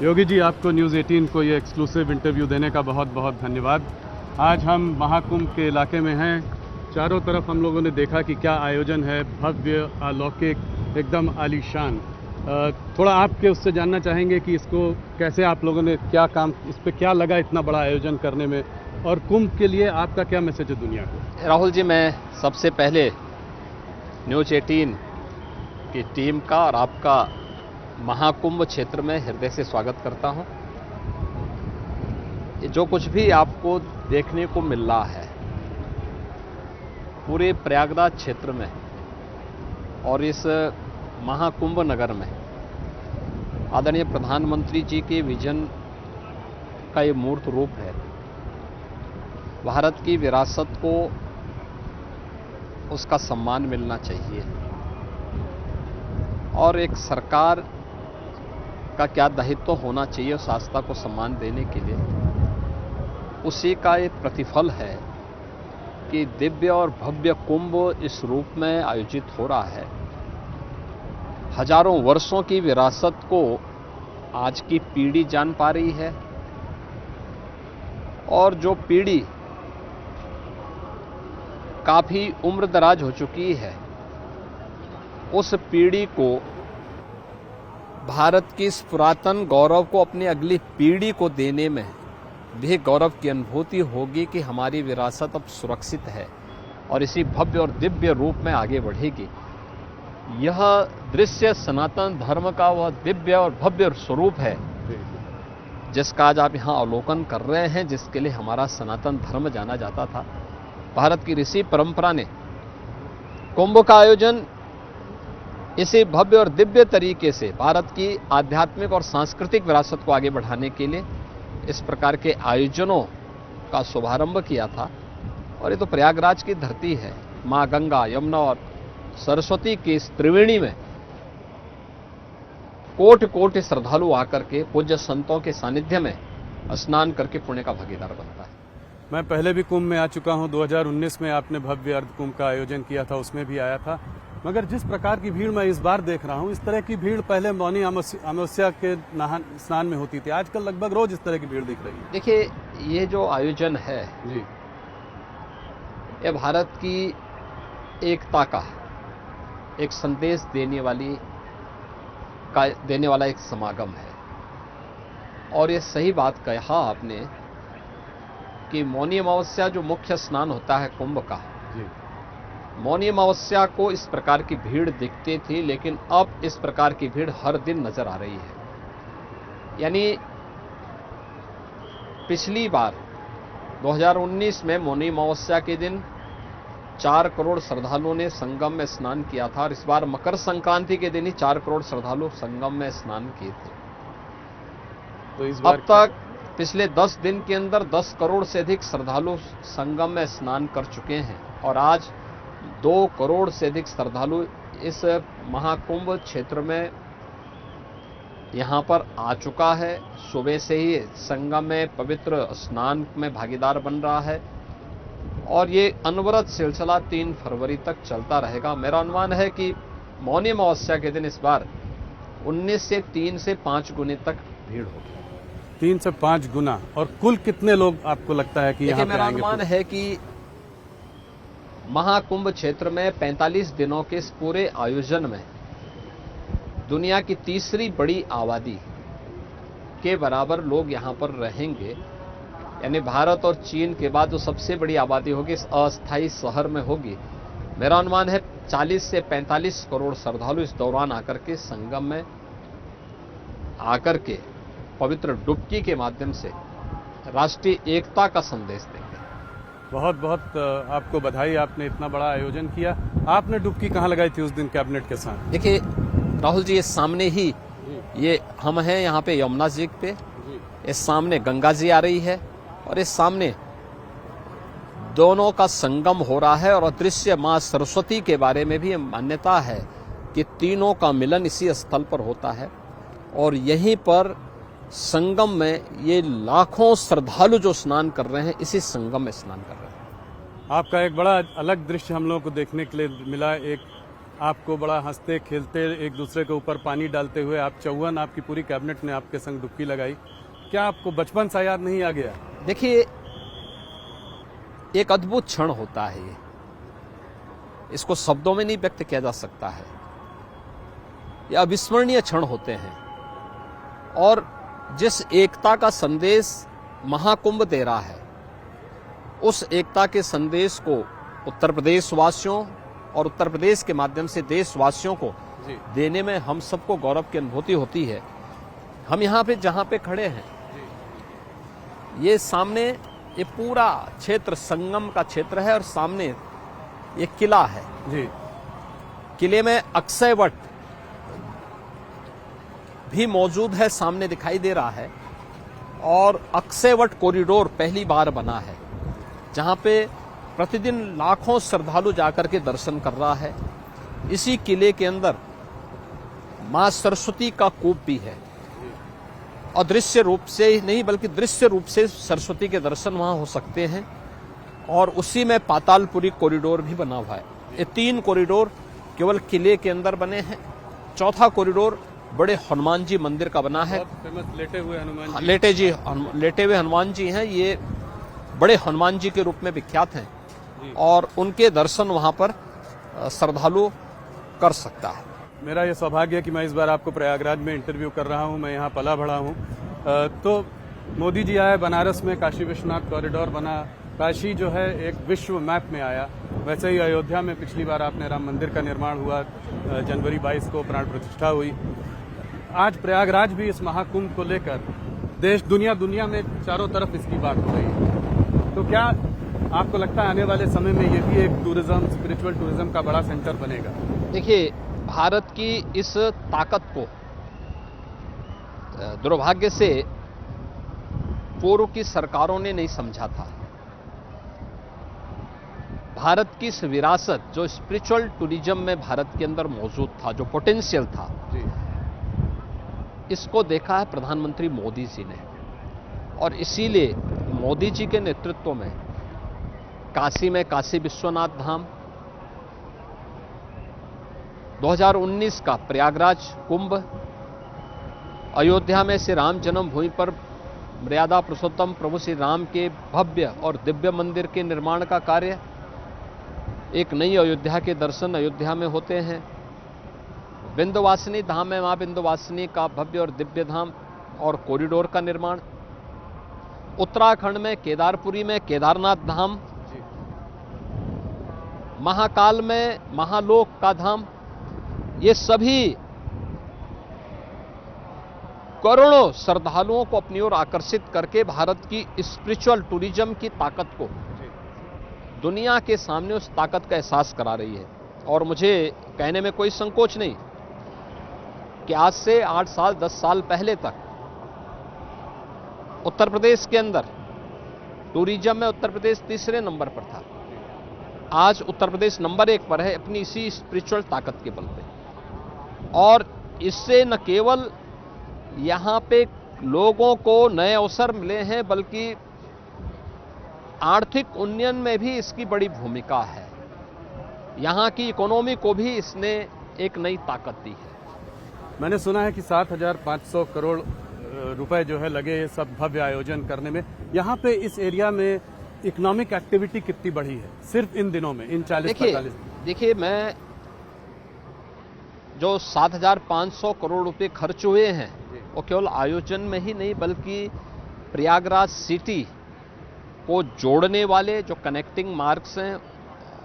योगी जी, आपको न्यूज़ 18 को ये एक्सक्लूसिव इंटरव्यू देने का बहुत बहुत धन्यवाद। आज हम महाकुंभ के इलाके में हैं। चारों तरफ हम लोगों ने देखा कि क्या आयोजन है, भव्य, अलौकिक, एकदम आलीशान। थोड़ा आपके उससे जानना चाहेंगे कि इसको कैसे आप लोगों ने क्या काम, इस पे क्या लगा इतना बड़ा आयोजन करने में, और कुंभ के लिए आपका क्या मैसेज है दुनिया को? राहुल जी, मैं सबसे पहले न्यूज़ 18 की टीम का और आपका महाकुंभ क्षेत्र में हृदय से स्वागत करता हूं। जो कुछ भी आपको देखने को मिल रहा है पूरे प्रयागराज क्षेत्र में और इस महाकुंभ नगर में, आदरणीय प्रधानमंत्री जी के विजन का ये मूर्त रूप है। भारत की विरासत को उसका सम्मान मिलना चाहिए और एक सरकार का क्या दायित्व होना चाहिए उस आस्था को सम्मान देने के लिए, उसी का एक प्रतिफल है कि दिव्य और भव्य कुंभ इस रूप में आयोजित हो रहा है। हजारों वर्षों की विरासत को आज की पीढ़ी जान पा रही है और जो पीढ़ी काफी उम्रदराज हो चुकी है, उस पीढ़ी को भारत की इस पुरातन गौरव को अपनी अगली पीढ़ी को देने में भी गौरव की अनुभूति होगी कि हमारी विरासत अब सुरक्षित है और इसी भव्य और दिव्य रूप में आगे बढ़ेगी। यह दृश्य सनातन धर्म का वह दिव्य और भव्य स्वरूप है जिसका आज आप यहाँ अवलोकन कर रहे हैं, जिसके लिए हमारा सनातन धर्म जाना जाता था। भारत की ऋषि परंपरा ने कुंभ का आयोजन इसी भव्य और दिव्य तरीके से भारत की आध्यात्मिक और सांस्कृतिक विरासत को आगे बढ़ाने के लिए इस प्रकार के आयोजनों का शुभारंभ किया था। और ये तो प्रयागराज की धरती है। मां गंगा, यमुना और सरस्वती की इस त्रिवेणी में कोटि कोटि श्रद्धालु आकर के पूज्य संतों के सानिध्य में स्नान करके पुण्य का भागीदार बनता है। मैं पहले भी कुंभ में आ चुका हूं। 2019 में आपने भव्य अर्ध कुंभ का आयोजन किया था, उसमें भी आया था। मगर जिस प्रकार की भीड़ मैं इस बार देख रहा हूं, इस तरह की भीड़ पहले मौनी अमावस्या के स्नान में होती थी। आजकल लगभग रोज इस तरह की भीड़ दिख रही है। देखिए, ये जो आयोजन है जी, ये भारत की एकता का एक संदेश देने वाला एक समागम है। और ये सही बात कहा आपने कि मौनी अमावस्या जो मुख्य स्नान होता है कुंभ का, जी, मौनी अमावस्या को इस प्रकार की भीड़ दिखती थी, लेकिन अब इस प्रकार की भीड़ हर दिन नजर आ रही है। यानी पिछली बार 2019 में मौनी अमावस्या के दिन 4 करोड़ श्रद्धालुओं ने संगम में स्नान किया था और इस बार मकर संक्रांति के दिन ही 4 करोड़ श्रद्धालु संगम में स्नान किए थे। तो इस बार अब तक पिछले 10 दिन के अंदर 10 करोड़ से अधिक श्रद्धालु संगम में स्नान कर चुके हैं और आज 2 करोड़ से अधिक श्रद्धालु इस महाकुंभ क्षेत्र में यहाँ पर आ चुका है। सुबह से ही संगम में पवित्र स्नान में भागीदार बन रहा है और ये अनवरत सिलसिला 3 फरवरी तक चलता रहेगा। मेरा अनुमान है कि मौनी अमावस्या के दिन इस बार 19 से 3 से 5 गुने तक भीड़ होगी। 3 से 5 गुना। और कुल कितने लोग आपको लगता है कि यहाँ पे मेरा आएंगे? अनुमान है कि महाकुंभ क्षेत्र में 45 दिनों के इस पूरे आयोजन में दुनिया की तीसरी बड़ी आबादी के बराबर लोग यहाँ पर रहेंगे। यानी भारत और चीन के बाद जो सबसे बड़ी आबादी होगी इस अस्थायी शहर में होगी। मेरा अनुमान है 40 से 45 करोड़ श्रद्धालु इस दौरान आकर के संगम में आकर के पवित्र डुबकी के माध्यम से राष्ट्रीय एकता का संदेश देंगे। बहुत बहुत आपको बधाई, आपने इतना बड़ा आयोजन किया। आपने डुबकी कहाँ लगाई थी उस दिन कैबिनेट के साथ? देखिए राहुल जी, इस सामने ही ये हम हैं यहाँ पे यमुना जी पे, इस सामने गंगा जी आ रही है और इस सामने दोनों का संगम हो रहा है। और अदृश्य मां सरस्वती के बारे में भी मान्यता है कि तीनों का मिलन इसी स्थल पर होता है और यहीं पर संगम में ये लाखों श्रद्धालु जो स्नान कर रहे हैं इसी संगम में स्नान कर रहे हैं। आपका एक बड़ा अलग दृश्य हम लोगों को देखने के लिए मिला। एक आपको बड़ा हंसते खेलते एक दूसरे के ऊपर पानी डालते हुए आप चौवन आपकी पूरी कैबिनेट ने आपके संग डुबकी लगाई, क्या आपको बचपन सा याद नहीं आ गया? देखिए, एक अद्भुत क्षण होता है ये, इसको शब्दों में नहीं व्यक्त किया जा सकता है। ये अविस्मरणीय क्षण होते हैं और जिस एकता का संदेश महाकुंभ दे रहा है, उस एकता के संदेश को उत्तर प्रदेश वासियों और उत्तर प्रदेश के माध्यम से देशवासियों को देने में हम सबको गौरव की अनुभूति होती है। हम यहाँ पे जहाँ पे खड़े हैं, ये सामने ये पूरा क्षेत्र संगम का क्षेत्र है और सामने ये किला है जी। किले में अक्षय वट भी मौजूद है, सामने दिखाई दे रहा है। और अक्षय वट कॉरिडोर पहली बार बना है, जहां पे प्रतिदिन लाखों श्रद्धालु जाकर के दर्शन कर रहा है। इसी किले के अंदर मां सरस्वती का कूप भी है, अदृश्य रूप से ही नहीं बल्कि दृश्य रूप से सरस्वती के दर्शन वहां हो सकते हैं। और उसी में पातालपुरी कॉरिडोर भी बना हुआ है। ये 3 कॉरिडोर केवल किले के अंदर बने हैं। चौथा कॉरिडोर बड़े हनुमान जी मंदिर का बना है। फेमस लेटे हुए हनुमान जी। लेटे हुए हनुमान जी हैं। ये बड़े हनुमान जी के रूप में विख्यात हैं और उनके दर्शन वहां पर श्रद्धालु कर सकता है। मेरा ये सौभाग्य है कि मैं इस बार आपको प्रयागराज में इंटरव्यू कर रहा हूँ। मैं यहाँ पला बढ़ा हूँ। तो मोदी जी आए बनारस में, काशी विश्वनाथ कॉरिडोर बना, काशी जो है एक विश्व मैप में आया। वैसे ही अयोध्या में पिछली बार आपने राम मंदिर का निर्माण हुआ, जनवरी 22 को प्राण प्रतिष्ठा हुई। आज प्रयागराज भी इस महाकुंभ को लेकर देश दुनिया में चारों तरफ इसकी बात हो रही है। तो क्या आपको लगता है आने वाले समय में ये भी एक टूरिज्म, स्पिरिचुअल टूरिज्म का बड़ा सेंटर बनेगा? देखिए, भारत की इस ताकत को दुर्भाग्य से पूर्व की सरकारों ने नहीं समझा था। भारत की इस विरासत जो स्पिरिचुअल टूरिज्म में भारत के अंदर मौजूद था, जो पोटेंशियल था जी। इसको देखा है प्रधानमंत्री मोदी जी ने। और इसीलिए मोदी जी के नेतृत्व में काशी में काशी विश्वनाथ धाम, 2019 का प्रयागराज कुंभ, अयोध्या में श्री राम जन्मभूमि पर मर्यादा पुरुषोत्तम प्रभु श्री राम के भव्य और दिव्य मंदिर के निर्माण का कार्य, एक नई अयोध्या के दर्शन अयोध्या में होते हैं। विंध्यवासिनी धाम में मां विंध्यवासिनी का भव्य और दिव्य धाम और कॉरिडोर का निर्माण, उत्तराखंड में केदारपुरी में केदारनाथ धाम, महाकाल में महालोक का धाम, ये सभी करोड़ों श्रद्धालुओं को अपनी ओर आकर्षित करके भारत की स्पिरिचुअल टूरिज्म की ताकत को दुनिया के सामने उस ताकत का एहसास करा रही है। और मुझे कहने में कोई संकोच नहीं कि आज से 8 साल 10 साल पहले तक उत्तर प्रदेश के अंदर टूरिज्म में उत्तर प्रदेश तीसरे नंबर पर था। आज उत्तर प्रदेश नंबर 1 पर है अपनी इसी स्पिरिचुअल ताकत के बल पे। और इससे न केवल यहाँ पे लोगों को नए अवसर मिले हैं बल्कि आर्थिक उन्नयन में भी इसकी बड़ी भूमिका है। यहाँ की इकोनॉमी को भी इसने एक नई ताकत दी है। मैंने सुना है कि 7,500 करोड़ रुपए जो है लगे ये सब भव्य आयोजन करने में। यहाँ पे इस एरिया में इकोनॉमिक एक्टिविटी कितनी बढ़ी है सिर्फ इन दिनों में, इन 40-45? देखिए, मैं जो 7,500 करोड़ रुपए खर्च हुए हैं वो केवल आयोजन में ही नहीं बल्कि प्रयागराज सिटी को जोड़ने वाले जो कनेक्टिंग मार्ग्स हैं,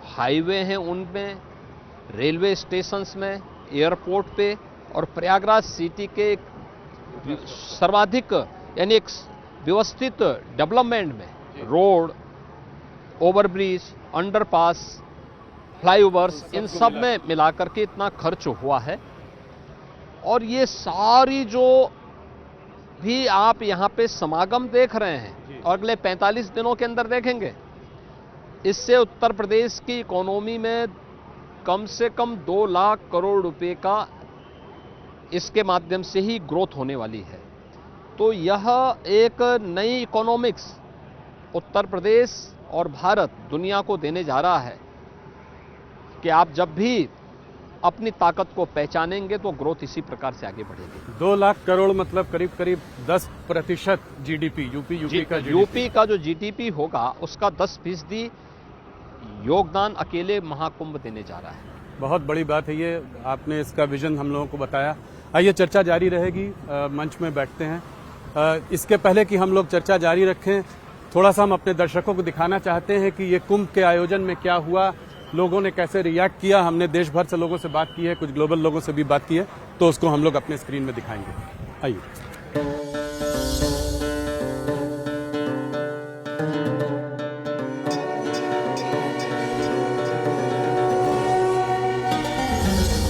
हाईवे हैं, उनमें, रेलवे स्टेशंस में, एयरपोर्ट पे और प्रयागराज सिटी के सर्वाधिक यानी एक व्यवस्थित डेवलपमेंट में, रोड, ओवरब्रिज, अंडरपास, फ्लाईओवर्स, इन सब में मिलाकर के इतना खर्च हुआ है। और ये सारी जो भी आप यहाँ पे समागम देख रहे हैं और अगले 45 दिनों के अंदर देखेंगे, इससे उत्तर प्रदेश की इकोनॉमी में कम से कम 2 लाख करोड़ रुपए का इसके माध्यम से ही ग्रोथ होने वाली है। तो यह एक नई इकोनॉमिक्स उत्तर प्रदेश और भारत दुनिया को देने जा रहा है कि आप जब भी अपनी ताकत को पहचानेंगे तो ग्रोथ इसी प्रकार से आगे बढ़ेगी। 2 लाख करोड़ मतलब करीब करीब 10% जीडीपी यूपी का यूपी का जो जीडीपी होगा उसका 10% योगदान अकेले महाकुंभ देने जा रहा है। बहुत बड़ी बात है ये, आपने इसका विजन हम लोगों को बताया। आइए चर्चा जारी रहेगी, मंच में बैठते हैं। इसके पहले कि हम लोग चर्चा जारी रखें, थोड़ा सा हम अपने दर्शकों को दिखाना चाहते हैं कि ये कुंभ के आयोजन में क्या हुआ, लोगों ने कैसे रिएक्ट किया। हमने देश भर से लोगों से बात की है, कुछ ग्लोबल लोगों से भी बात की है, तो उसको हम लोग अपने स्क्रीन में दिखाएंगे। आइए।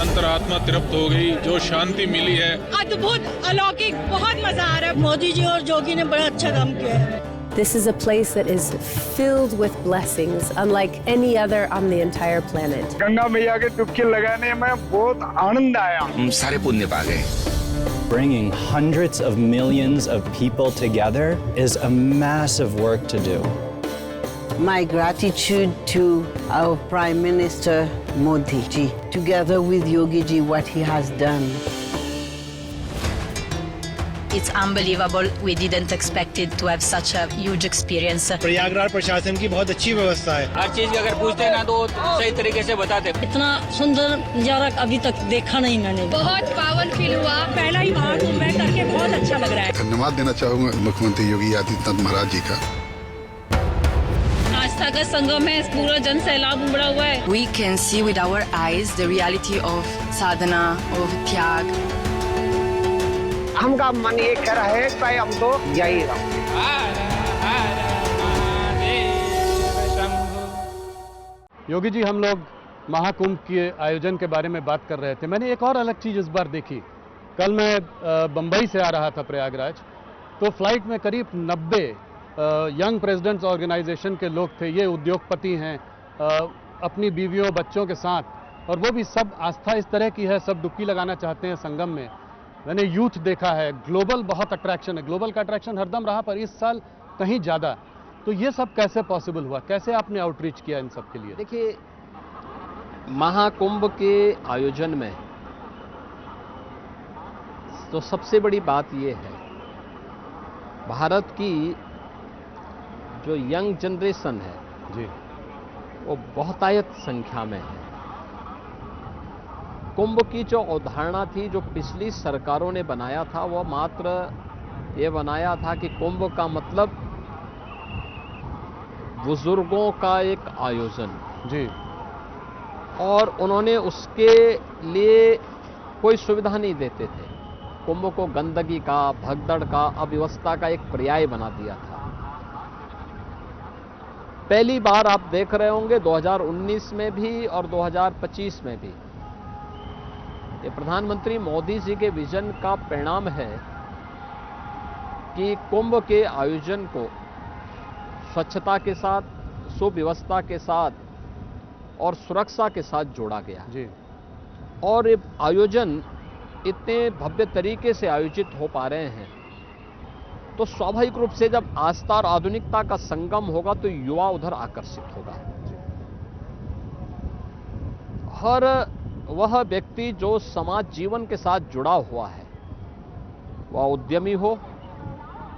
अंतरात्मा तृप्त हो गई, जो शांति मिली है। अद्भुत, अलौकिक, बहुत मजा आ रहा है। मोदी जी और जोगी ने बड़ा अच्छा काम किया है। This is a place that is filled with blessings, unlike any other on the entire planet. Ganga मैया के डुबकी लगाने में बहुत आनंद आया। हम सारे पुण्य पा गए। Bringing hundreds of millions of people together is a massive work to do. My gratitude to our Prime Minister Modi ji, together with Yogi ji, what he has done. It's unbelievable. We didn't expect it to have such a huge experience. Prayagraj प्रशासन की बहुत अच्छी व्यवस्था है। हर चीज की अगर पूछते हैं ना तो सही तरीके से बताते। इतना सुंदर नजारा अभी तक देखा नहीं मैंने। बहुत पावन फील हुआ। पहला ही महाकुंभ है, करके बहुत अच्छा लग रहा है। धन्यवाद देना चाहूँगा मुख्यमंत्री योगी आदित्यनाथ महाराज जी का। आस्था का संगम है, पूरा जन सैलाब उमड़ा हुआ है। We can see with our eyes the reality of sadhana, of त्याग. हमका मन ये कह रहा है कि हम तो यही रहो। योगी जी, हम लोग महाकुंभ के आयोजन के बारे में बात कर रहे थे। मैंने एक और अलग चीज़ इस बार देखी। कल मैं बम्बई से आ रहा था प्रयागराज, तो फ्लाइट में करीब 90 यंग प्रेसिडेंट्स ऑर्गेनाइजेशन के लोग थे। ये उद्योगपति हैं, अपनी बीवियों बच्चों के साथ, और वो भी सब आस्था इस तरह की है, सब डुबकी लगाना चाहते हैं संगम में। मैंने यूथ देखा है, ग्लोबल बहुत अट्रैक्शन है, ग्लोबल का अट्रैक्शन हरदम रहा पर इस साल कहीं ज़्यादा। तो ये सब कैसे पॉसिबल हुआ, कैसे आपने आउटरीच किया इन सब के लिए? देखिए, महाकुंभ के आयोजन में तो सबसे बड़ी बात ये है, भारत की जो यंग जनरेशन है जी, वो बहुतायत संख्या में है। कुंभ की जो अवधारणा थी, जो पिछली सरकारों ने बनाया था, वो मात्र ये बनाया था कि कुंभ का मतलब बुजुर्गों का एक आयोजन जी, और उन्होंने उसके लिए कोई सुविधा नहीं देते थे। कुंभ को गंदगी का, भगदड़ का, अव्यवस्था का एक पर्याय बना दिया था। पहली बार आप देख रहे होंगे 2019 में भी और 2025 में भी, ये प्रधानमंत्री मोदी जी के विजन का परिणाम है कि कुंभ के आयोजन को स्वच्छता के साथ, सुव्यवस्था के साथ और सुरक्षा के साथ जोड़ा गया जी। और ये आयोजन इतने भव्य तरीके से आयोजित हो पा रहे हैं, तो स्वाभाविक रूप से जब आस्था और आधुनिकता का संगम होगा तो युवा उधर आकर्षित होगा। हर वह व्यक्ति जो समाज जीवन के साथ जुड़ा हुआ है, वह उद्यमी हो,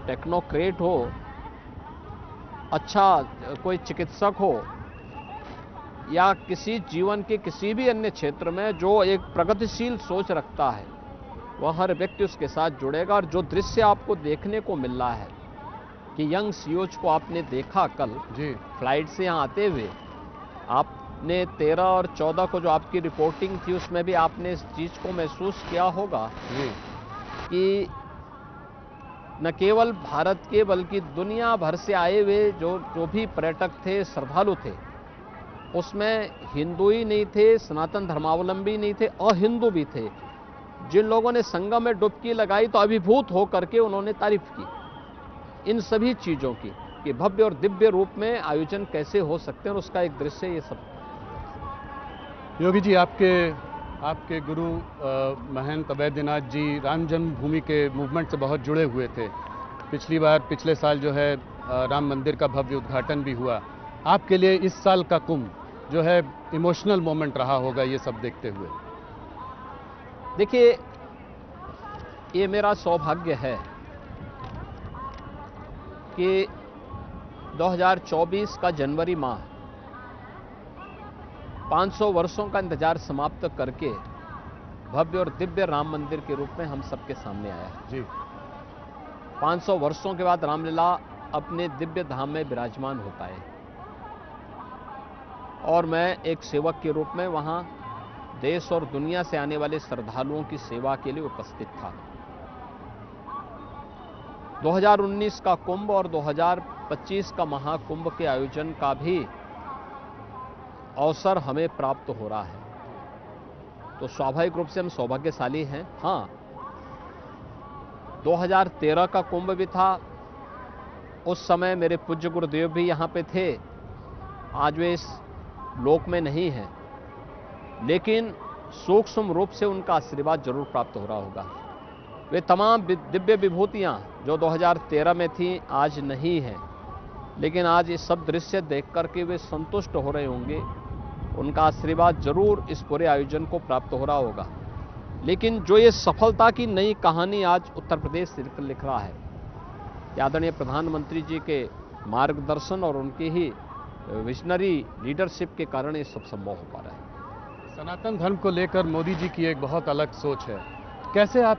टेक्नोक्रेट हो, अच्छा कोई चिकित्सक हो, या किसी जीवन के किसी भी अन्य क्षेत्र में जो एक प्रगतिशील सोच रखता है, वह हर व्यक्ति उसके साथ जुड़ेगा। और जो दृश्य आपको देखने को मिल रहा है कि यंग सीओज को आपने देखा कल जी, फ्लाइट से यहाँ आते हुए, आपने 13 और 14 को जो आपकी रिपोर्टिंग थी उसमें भी आपने इस चीज़ को महसूस किया होगा जी, कि न केवल भारत के बल्कि दुनिया भर से आए हुए जो भी पर्यटक थे, श्रद्धालु थे, उसमें हिंदू ही नहीं थे, सनातन धर्मावलंबी नहीं थे, अहिंदू भी थे। जिन लोगों ने संगम में डुबकी लगाई तो अभिभूत हो करके उन्होंने तारीफ की इन सभी चीज़ों की, कि भव्य और दिव्य रूप में आयोजन कैसे हो सकते हैं, और उसका एक दृश्य ये सब। योगी जी, आपके गुरु महंत अवैधनाथ जी राम जन्मभूमि के मूवमेंट से बहुत जुड़े हुए थे। पिछले साल जो है राम मंदिर का भव्य उद्घाटन भी हुआ। आपके लिए इस साल का कुंभ जो है इमोशनल मोमेंट रहा होगा ये सब देखते हुए? देखिए, ये मेरा सौभाग्य है कि 2024 का जनवरी माह 500 वर्षों का इंतजार समाप्त करके भव्य और दिव्य राम मंदिर के रूप में हम सबके सामने आया है। जी 500 वर्षों के बाद रामलीला अपने दिव्य धाम में विराजमान हो पाए और मैं एक सेवक के रूप में वहां देश और दुनिया से आने वाले श्रद्धालुओं की सेवा के लिए उपस्थित था। 2019 का कुंभ और 2025 का महाकुंभ के आयोजन का भी अवसर हमें प्राप्त हो रहा है, तो स्वाभाविक रूप से हम सौभाग्यशाली हैं। हाँ, 2013 का कुंभ भी था, उस समय मेरे पूज्य गुरुदेव भी यहाँ पे थे। आज वे इस लोक में नहीं हैं, लेकिन सूक्ष्म रूप से उनका आशीर्वाद जरूर प्राप्त हो रहा होगा। वे तमाम दिव्य विभूतियाँ जो 2013 में थी आज नहीं हैं, लेकिन आज ये सब दृश्य देख करके वे संतुष्ट हो रहे होंगे। उनका आशीर्वाद जरूर इस पूरे आयोजन को प्राप्त हो रहा होगा। लेकिन जो ये सफलता की नई कहानी आज उत्तर प्रदेश लिख रहा है, आदरणीय प्रधानमंत्री जी के मार्गदर्शन और उनकी ही विजनरी लीडरशिप के कारण ये सब संभव हो पा रहा है। सनातन धर्म को लेकर मोदी जी की एक बहुत अलग सोच है। कैसे आप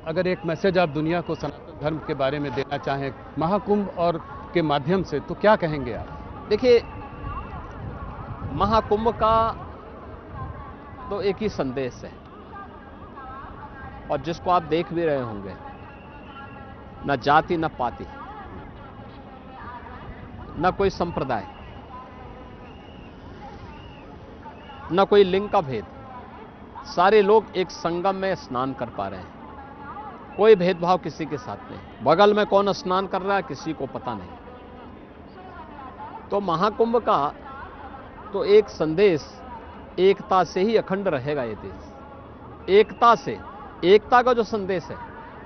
अगर एक मैसेज आप दुनिया को सनातन धर्म के बारे में देना चाहें महाकुंभ और के माध्यम से, तो क्या कहेंगे आप? देखिए, महाकुंभ का तो एक ही संदेश है और जिसको आप देख भी रहे होंगे, न जाति न पाति, न कोई संप्रदाय, न कोई लिंग का भेद, सारे लोग एक संगम में स्नान कर पा रहे हैं। कोई भेदभाव किसी के साथ नहीं। बगल में कौन स्नान कर रहा है किसी को पता नहीं। तो महाकुंभ का तो एक संदेश, एकता से ही अखंड रहेगा ये देश। एकता से, एकता का जो संदेश है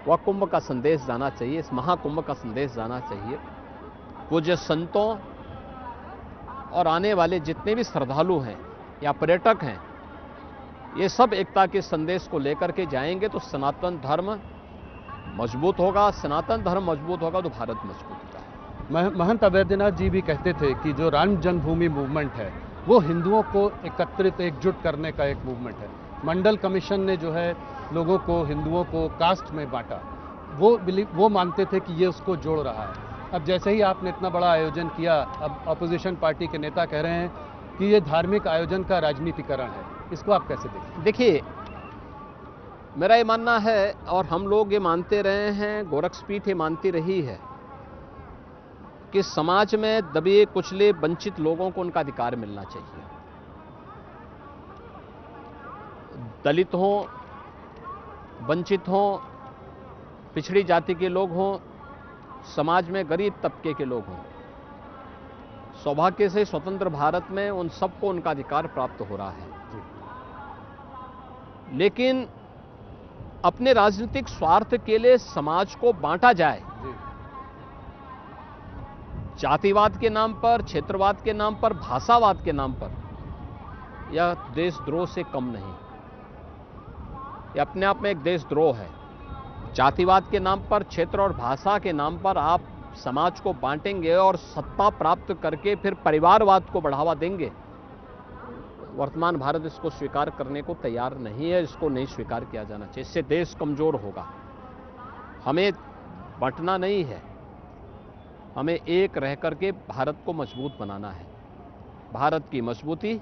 वह कुंभ का संदेश जाना चाहिए, इस महाकुंभ का संदेश जाना चाहिए। पूज्य संतों और आने वाले जितने भी श्रद्धालु हैं या पर्यटक हैं, ये सब एकता के संदेश को लेकर के जाएंगे तो सनातन धर्म मजबूत होगा। सनातन धर्म मजबूत होगा तो भारत मजबूत होगा। महंत अवैधनाथ जी भी कहते थे कि जो राम जन्मभूमि मूवमेंट है वो हिंदुओं को एकत्रित एकजुट करने का एक मूवमेंट है। मंडल कमीशन ने जो है लोगों को, हिंदुओं को कास्ट में बांटा, वो मानते थे कि ये उसको जोड़ रहा है। अब जैसे ही आपने इतना बड़ा आयोजन किया, अब अपोजिशन पार्टी के नेता कह रहे हैं कि ये धार्मिक आयोजन का राजनीतिकरण है। इसको आप कैसे देखते? देखिए, मेरा ये मानना है और हम लोग ये मानते रहे हैं, गोरक्षपीठ ये मानती रही है कि समाज में दबे कुचले वंचित लोगों को उनका अधिकार मिलना चाहिए। दलित हों, वंचित हों, पिछड़ी जाति के लोग हों, समाज में गरीब तबके के लोग हों, सौभाग्य से स्वतंत्र भारत में उन सबको उनका अधिकार प्राप्त हो रहा है। लेकिन अपने राजनीतिक स्वार्थ के लिए समाज को बांटा जाए, जातिवाद के नाम पर, क्षेत्रवाद के नाम पर, भाषावाद के नाम पर, यह देशद्रोह से कम नहीं। यह अपने आप में एक देशद्रोह है। जातिवाद के नाम पर, क्षेत्र और भाषा के नाम पर आप समाज को बांटेंगे और सत्ता प्राप्त करके फिर परिवारवाद को बढ़ावा देंगे। वर्तमान भारत इसको स्वीकार करने को तैयार नहीं है, इसको नहीं स्वीकार किया जाना चाहिए। इससे देश कमजोर होगा। हमें बांटना नहीं है, हमें एक रह करके भारत को मजबूत बनाना है। भारत की मजबूती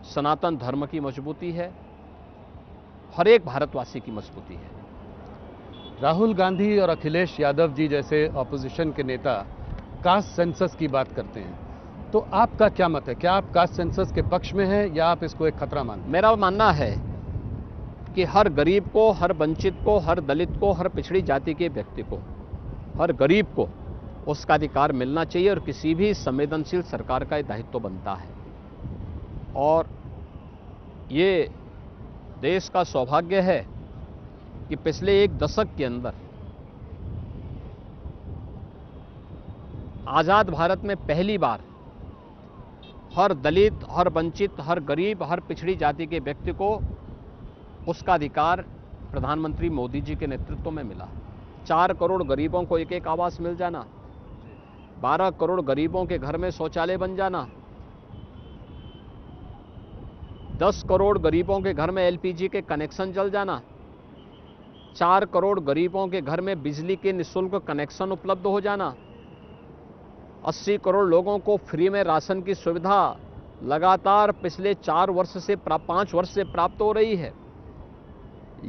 सनातन धर्म की मजबूती है, हर एक भारतवासी की मजबूती है। राहुल गांधी और अखिलेश यादव जी जैसे ऑपोजिशन के नेता कास्ट सेंसस की बात करते हैं, तो आपका क्या मत है? क्या आप कास्ट सेंसस के पक्ष में हैं या आप इसको एक खतरा मानते हैं? मेरा मानना है कि हर गरीब को, हर वंचित को, हर दलित को, हर पिछड़ी जाति के व्यक्ति को, हर गरीब को उसका अधिकार मिलना चाहिए और किसी भी संवेदनशील सरकार का दायित्व बनता है। और ये देश का सौभाग्य है कि पिछले एक दशक के अंदर आजाद भारत में पहली बार हर दलित, हर वंचित, हर गरीब, हर पिछड़ी जाति के व्यक्ति को उसका अधिकार प्रधानमंत्री मोदी जी के नेतृत्व में मिला। 4 करोड़ गरीबों को एक एक आवास मिल जाना, 12 करोड़ गरीबों के घर में शौचालय बन जाना, 10 करोड़ गरीबों के घर में एलपीजी के कनेक्शन जल जाना, 4 करोड़ गरीबों के घर में बिजली के निःशुल्क कनेक्शन उपलब्ध हो जाना, 80 करोड़ लोगों को फ्री में राशन की सुविधा लगातार पिछले 5 वर्ष से प्राप्त हो रही है।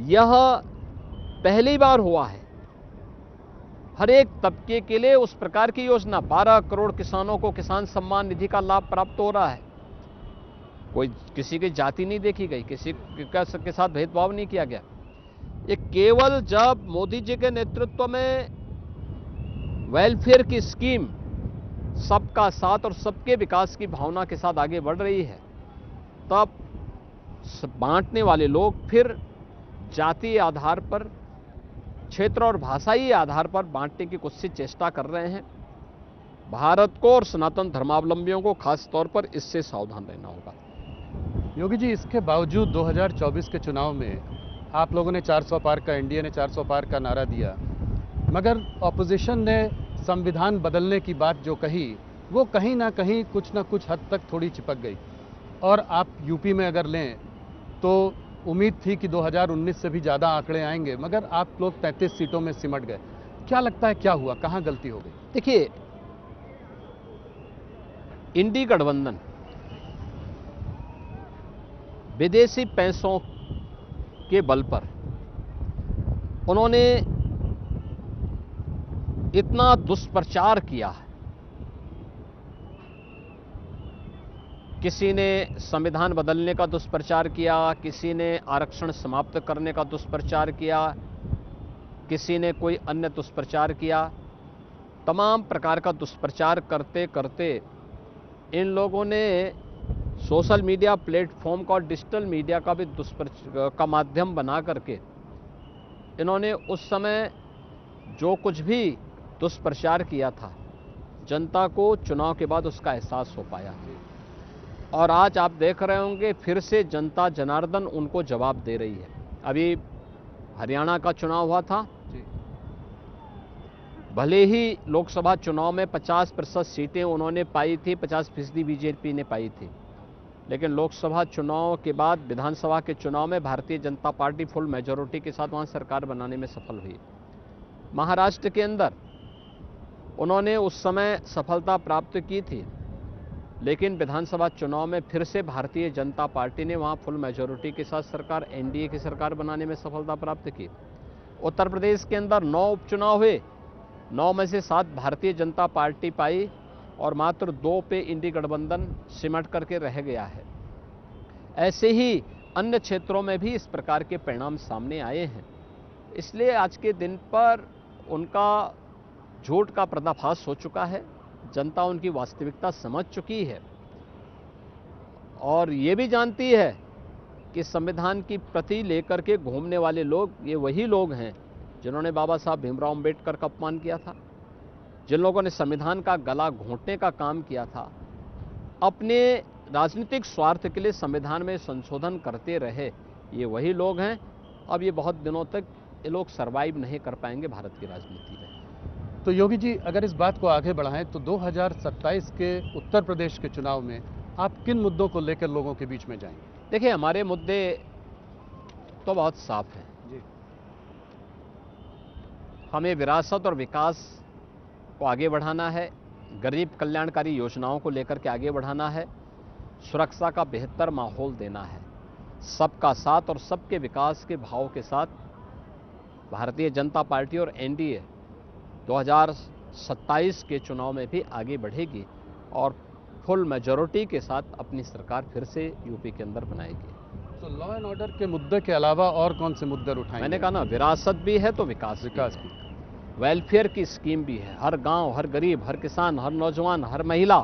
यह पहली बार हुआ है। हर एक तबके के लिए उस प्रकार की योजना, 12 करोड़ किसानों को किसान सम्मान निधि का लाभ प्राप्त हो रहा है। कोई किसी की जाति नहीं देखी गई, किसी के साथ भेदभाव नहीं किया गया। ये केवल जब मोदी जी के नेतृत्व में वेलफेयर की स्कीम सबका साथ और सबके विकास की भावना के साथ आगे बढ़ रही है, तब बांटने वाले लोग फिर जातीय आधार पर, क्षेत्र और भाषाई आधार पर बांटने की कुछ चेष्टा कर रहे हैं। भारत को और सनातन धर्मावलंबियों को खास तौर पर इससे सावधान रहना होगा। योगी जी, इसके बावजूद 2024 के चुनाव में आप लोगों ने 400 पार का, एनडीए ने 400 पार का नारा दिया, मगर ऑपोजिशन ने संविधान बदलने की बात जो कही, वो कहीं ना कहीं कुछ ना कुछ हद तक थोड़ी चिपक गई। और आप यूपी में अगर लें तो उम्मीद थी कि 2019 से भी ज़्यादा आंकड़े आएंगे, मगर आप लोग 33 सीटों में सिमट गए। क्या लगता है क्या हुआ, कहाँ गलती हो गई? देखिए, इंडी गठबंधन विदेशी पैसों के बल पर उन्होंने इतना दुष्प्रचार किया। किसी ने संविधान बदलने का दुष्प्रचार किया, किसी ने आरक्षण समाप्त करने का दुष्प्रचार किया, किसी ने कोई अन्य दुष्प्रचार किया। तमाम प्रकार का दुष्प्रचार करते करते इन लोगों ने सोशल मीडिया प्लेटफॉर्म का और डिजिटल मीडिया का भी दुष्प्रचार का माध्यम बना करके इन्होंने उस समय जो कुछ भी दुष्प्रचार किया था, जनता को चुनाव के बाद उसका एहसास हो पाया। और आज आप देख रहे होंगे फिर से जनता जनार्दन उनको जवाब दे रही है। अभी हरियाणा का चुनाव हुआ था, भले ही लोकसभा चुनाव में 50% सीटें उन्होंने पाई थी, 50% बीजेपी ने पाई थी, लेकिन लोकसभा चुनाव के बाद विधानसभा के चुनाव में Bharatiya Janata party full majority के साथ वहां सरकार बनाने में सफल हुई। महाराष्ट्र के अंदर उन्होंने उस समय सफलता प्राप्त की थी, लेकिन विधानसभा चुनाव में फिर से भारतीय जनता पार्टी ने वहां फुल मेजॉरिटी के साथ सरकार, एनडीए की सरकार बनाने में सफलता प्राप्त की। उत्तर प्रदेश के अंदर 9 उपचुनाव हुए, 9 में से 7 भारतीय जनता पार्टी पाई और मात्र 2 पे इंडी गठबंधन सिमट करके रह गया है। ऐसे ही अन्य क्षेत्रों में भी इस प्रकार के परिणाम सामने आए हैं। इसलिए आज के दिन पर उनका झूठ का पर्दाफाश हो चुका है, जनता उनकी वास्तविकता समझ चुकी है और ये भी जानती है कि संविधान की प्रति लेकर के घूमने वाले लोग ये वही लोग हैं जिन्होंने बाबा साहब भीमराव अंबेडकर का अपमान किया था, जिन लोगों ने संविधान का गला घोंटने का काम किया था, अपने राजनीतिक स्वार्थ के लिए संविधान में संशोधन करते रहे, ये वही लोग हैं। अब ये बहुत दिनों तक ये लोग सरवाइव नहीं कर पाएंगे भारत की राजनीति में। तो योगी जी, अगर इस बात को आगे बढ़ाएं तो 2027 के उत्तर प्रदेश के चुनाव में आप किन मुद्दों को लेकर लोगों के बीच में जाएंगे? देखिए, हमारे मुद्दे तो बहुत साफ हैं जी। हमें विरासत और विकास को आगे बढ़ाना है, गरीब कल्याणकारी योजनाओं को लेकर के आगे बढ़ाना है, सुरक्षा का बेहतर माहौल देना है, सबका साथ और सबके विकास के भाव के साथ भारतीय जनता पार्टी और एनडीए 2027 के चुनाव में भी आगे बढ़ेगी और फुल मेजॉरिटी के साथ अपनी सरकार फिर से यूपी के अंदर बनाएगी। तो लॉ एंड ऑर्डर के मुद्दे के अलावा और कौन से मुद्दे उठाएंगे? मैंने कहा ना, विरासत भी है तो विकास भी, वेलफेयर की स्कीम भी है। हर गांव, हर गरीब, हर किसान, हर नौजवान, हर महिला,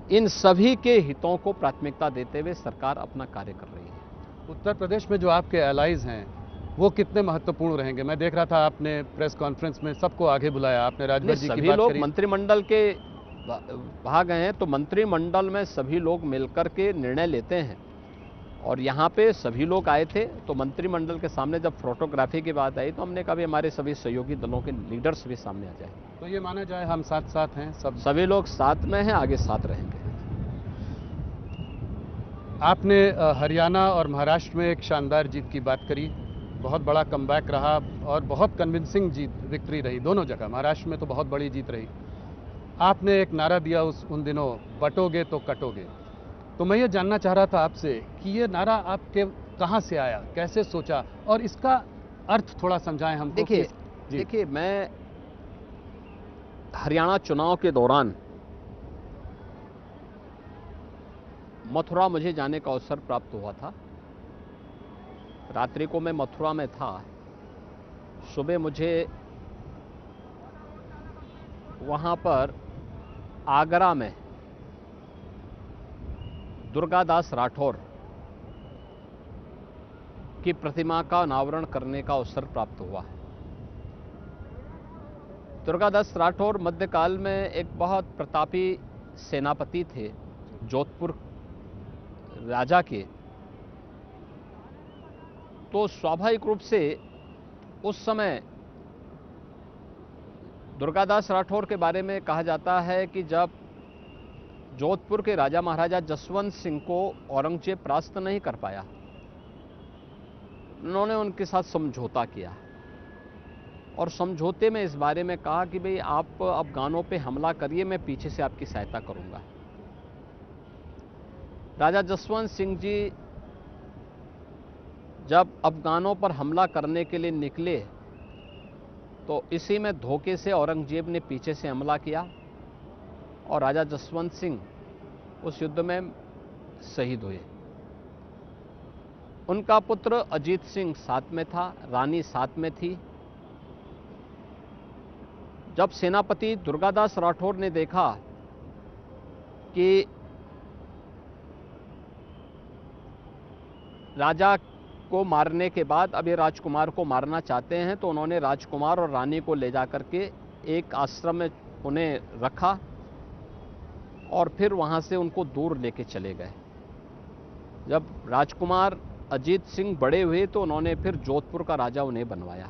इन सभी के हितों को प्राथमिकता देते हुए सरकार अपना कार्य कर रही है। उत्तर प्रदेश में जो आपके एलाइज हैं वो कितने महत्वपूर्ण रहेंगे? मैं देख रहा था आपने प्रेस कॉन्फ्रेंस में सबको आगे बुलाया, आपने राजभर जी की बात करी। सभी लोग मंत्रिमंडल के भाग गए हैं, तो मंत्रिमंडल में सभी लोग मिलकर के निर्णय लेते हैं और यहाँ पे सभी लोग आए थे, तो मंत्रिमंडल के सामने जब फोटोग्राफी की बात आई तो हमने कहा भी हमारे सभी सहयोगी दलों के लीडर्स भी सामने आ जाए। तो ये माना जाए हम साथ साथ हैं, सभी लोग साथ में हैं, आगे साथ रहेंगे। आपने हरियाणा और महाराष्ट्र में एक शानदार जीत की बात करी, बहुत बड़ा कमबैक रहा और बहुत कन्विंसिंग विक्ट्री रही दोनों जगह। महाराष्ट्र में तो बहुत बड़ी जीत रही। आपने एक नारा दिया उन दिनों, बटोगे तो कटोगे। तो मैं ये जानना चाह रहा था आपसे कि ये नारा आपके कहाँ से आया, कैसे सोचा, और इसका अर्थ थोड़ा समझाएं हमको। देखिए मैं हरियाणा चुनाव के दौरान मथुरा मुझे जाने का अवसर प्राप्त हुआ था। रात्रि को मैं मथुरा में था, सुबह मुझे वहाँ पर आगरा में दुर्गादास राठौर की प्रतिमा का अनावरण करने का अवसर प्राप्त हुआ। दुर्गादास राठौर मध्यकाल में एक बहुत प्रतापी सेनापति थे, जोधपुर राजा के। तो स्वाभाविक रूप से उस समय दुर्गादास राठौर के बारे में कहा जाता है कि जब जोधपुर के राजा महाराजा जसवंत सिंह को औरंगजेब परास्त नहीं कर पाया, उन्होंने उनके साथ समझौता किया और समझौते में इस बारे में कहा कि भाई आप अफगानों पे हमला करिए, मैं पीछे से आपकी सहायता करूंगा। राजा जसवंत सिंह जी जब अफगानों पर हमला करने के लिए निकले तो इसी में धोखे से औरंगजेब ने पीछे से हमला किया और राजा जसवंत सिंह उस युद्ध में शहीद हुए। उनका पुत्र अजीत सिंह साथ में था, रानी साथ में थी। जब सेनापति दुर्गादास राठौर ने देखा कि राजा को मारने के बाद अब ये राजकुमार को मारना चाहते हैं, तो उन्होंने राजकुमार और रानी को ले जाकर के एक आश्रम में उन्हें रखा और फिर वहां से उनको दूर लेके चले गए। जब राजकुमार अजीत सिंह बड़े हुए तो उन्होंने फिर जोधपुर का राजा उन्हें बनवाया।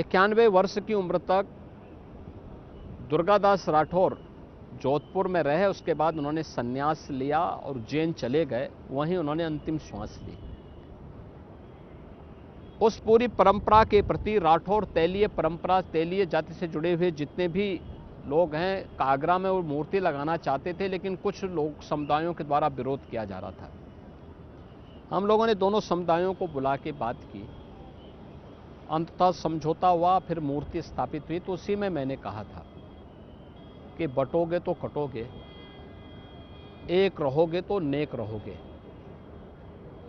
91 वर्ष की उम्र तक दुर्गादास राठौर जोधपुर में रहे। उसके बाद उन्होंने संन्यास लिया और उज्जैन चले गए, वहीं उन्होंने अंतिम श्वास ली। उस पूरी परंपरा के प्रति राठौर तेलीय परंपरा, तेलीय जाति से जुड़े हुए जितने भी लोग हैं, आगरा में वो मूर्ति लगाना चाहते थे, लेकिन कुछ लोग समुदायों के द्वारा विरोध किया जा रहा था। हम लोगों ने दोनों समुदायों को बुला के बात की, अंततः समझौता हुआ, फिर मूर्ति स्थापित हुई। तो उसी में मैंने कहा था कि बटोगे तो कटोगे, एक रहोगे तो नेक रहोगे।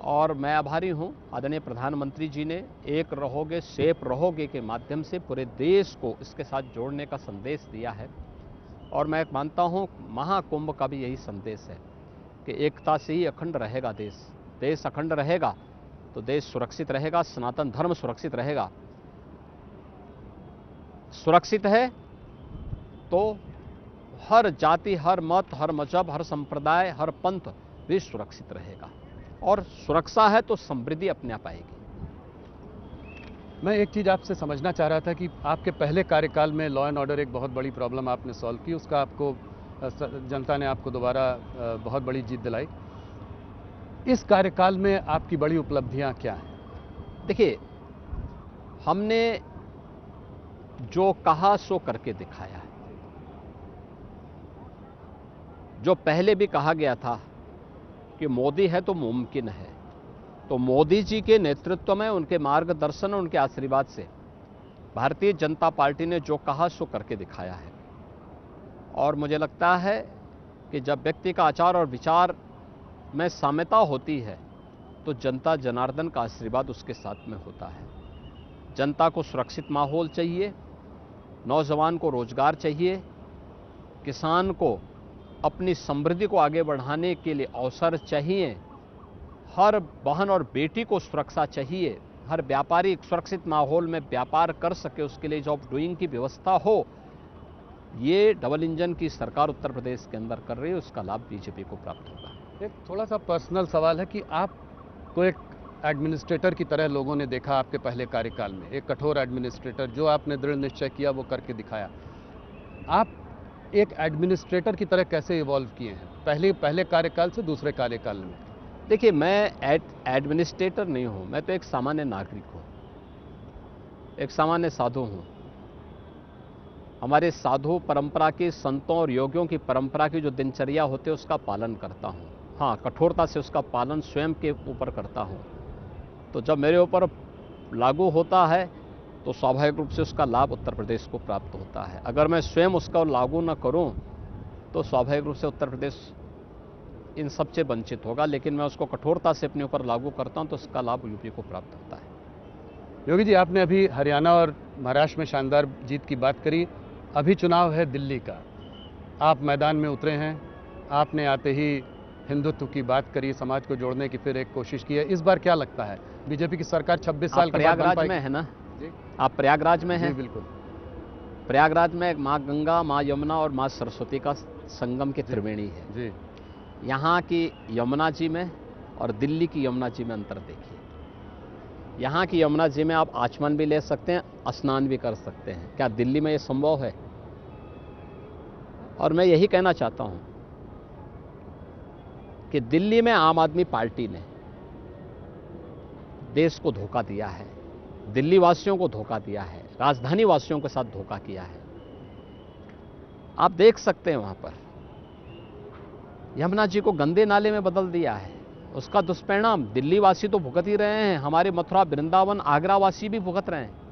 और मैं आभारी हूं आदरणीय प्रधानमंत्री जी ने एक रहोगे सेफ रहोगे के माध्यम से पूरे देश को इसके साथ जोड़ने का संदेश दिया है। और मैं मानता हूं महाकुंभ का भी यही संदेश है कि एकता से ही अखंड रहेगा देश। देश अखंड रहेगा तो देश सुरक्षित रहेगा, सनातन धर्म सुरक्षित रहेगा। सुरक्षित है तो हर जाति, हर मत, हर मजहब, हर संप्रदाय, हर पंथ भी सुरक्षित रहेगा। और सुरक्षा है तो समृद्धि अपने आप आएगी। मैं एक चीज़ आपसे समझना चाह रहा था कि आपके पहले कार्यकाल में लॉ एंड ऑर्डर एक बहुत बड़ी प्रॉब्लम आपने सॉल्व की, उसका आपको जनता ने आपको दोबारा बहुत बड़ी जीत दिलाई। इस कार्यकाल में आपकी बड़ी उपलब्धियां क्या हैं? देखिए, हमने जो कहा सो करके दिखाया है। जो पहले भी कहा गया था कि मोदी है तो मुमकिन है, तो मोदी जी के नेतृत्व में, उनके मार्गदर्शन और उनके आशीर्वाद से भारतीय जनता पार्टी ने जो कहा सो करके दिखाया है। और मुझे लगता है कि जब व्यक्ति का आचार और विचार में साम्यता होती है तो जनता जनार्दन का आशीर्वाद उसके साथ में होता है। जनता को सुरक्षित माहौल चाहिए, नौजवान को रोजगार चाहिए, किसान को अपनी समृद्धि को आगे बढ़ाने के लिए अवसर चाहिए, हर बहन और बेटी को सुरक्षा चाहिए, हर व्यापारी एक सुरक्षित माहौल में व्यापार कर सके, उसके लिए जॉब डूइंग की व्यवस्था हो। ये डबल इंजन की सरकार उत्तर प्रदेश के अंदर कर रही है, उसका लाभ बीजेपी को प्राप्त होगा। एक थोड़ा सा पर्सनल सवाल है कि आपको एक एडमिनिस्ट्रेटर की तरह लोगों ने देखा आपके पहले कार्यकाल में, एक कठोर एडमिनिस्ट्रेटर, जो आपने दृढ़ निश्चय किया वो करके दिखाया। आप एक एडमिनिस्ट्रेटर की तरह कैसे इवॉल्व किए हैं पहले कार्यकाल से दूसरे कार्यकाल में? देखिए, मैं एडमिनिस्ट्रेटर नहीं हूँ, मैं तो एक सामान्य नागरिक हूँ, एक सामान्य साधु हूँ। हमारे साधु परंपरा के, संतों और योगियों की परंपरा की जो दिनचर्या होती है उसका पालन करता हूँ। हाँ, कठोरता से उसका पालन स्वयं के ऊपर करता हूँ। तो जब मेरे ऊपर लागू होता है तो स्वाभाविक रूप से उसका लाभ उत्तर प्रदेश को प्राप्त होता है। अगर मैं स्वयं उसका लागू न करूं तो स्वाभाविक रूप से उत्तर प्रदेश इन सब से वंचित होगा, लेकिन मैं उसको कठोरता से अपने ऊपर लागू करता हूं तो उसका लाभ यूपी को प्राप्त होता है। योगी जी, आपने अभी हरियाणा और महाराष्ट्र में शानदार जीत की बात करी, अभी चुनाव है दिल्ली का, आप मैदान में उतरे हैं, आपने आते ही हिंदुत्व की बात करी, समाज को जोड़ने की फिर एक कोशिश की है। इस बार क्या लगता है, बीजेपी की सरकार 26 साल के बाद प्रयागराज में है ना? आप प्रयागराज में हैं? बिल्कुल। प्रयागराज में माँ गंगा, माँ यमुना और माँ सरस्वती का संगम की त्रिवेणी है जी। यहाँ की यमुना जी में और दिल्ली की यमुना जी में अंतर देखिए। यहाँ की यमुना जी में आप आचमन भी ले सकते हैं, स्नान भी कर सकते हैं। क्या दिल्ली में ये संभव है? और मैं यही कहना चाहता हूँ कि दिल्ली में आम आदमी पार्टी ने देश को धोखा दिया है, दिल्ली वासियों को धोखा दिया है, राजधानी वासियों के साथ धोखा किया है। आप देख सकते हैं वहां पर यमुना जी को गंदे नाले में बदल दिया है। उसका दुष्परिणाम दिल्ली वासी तो भुगत ही रहे हैं, हमारे मथुरा, वृंदावन, आगरा वासी भी भुगत रहे हैं।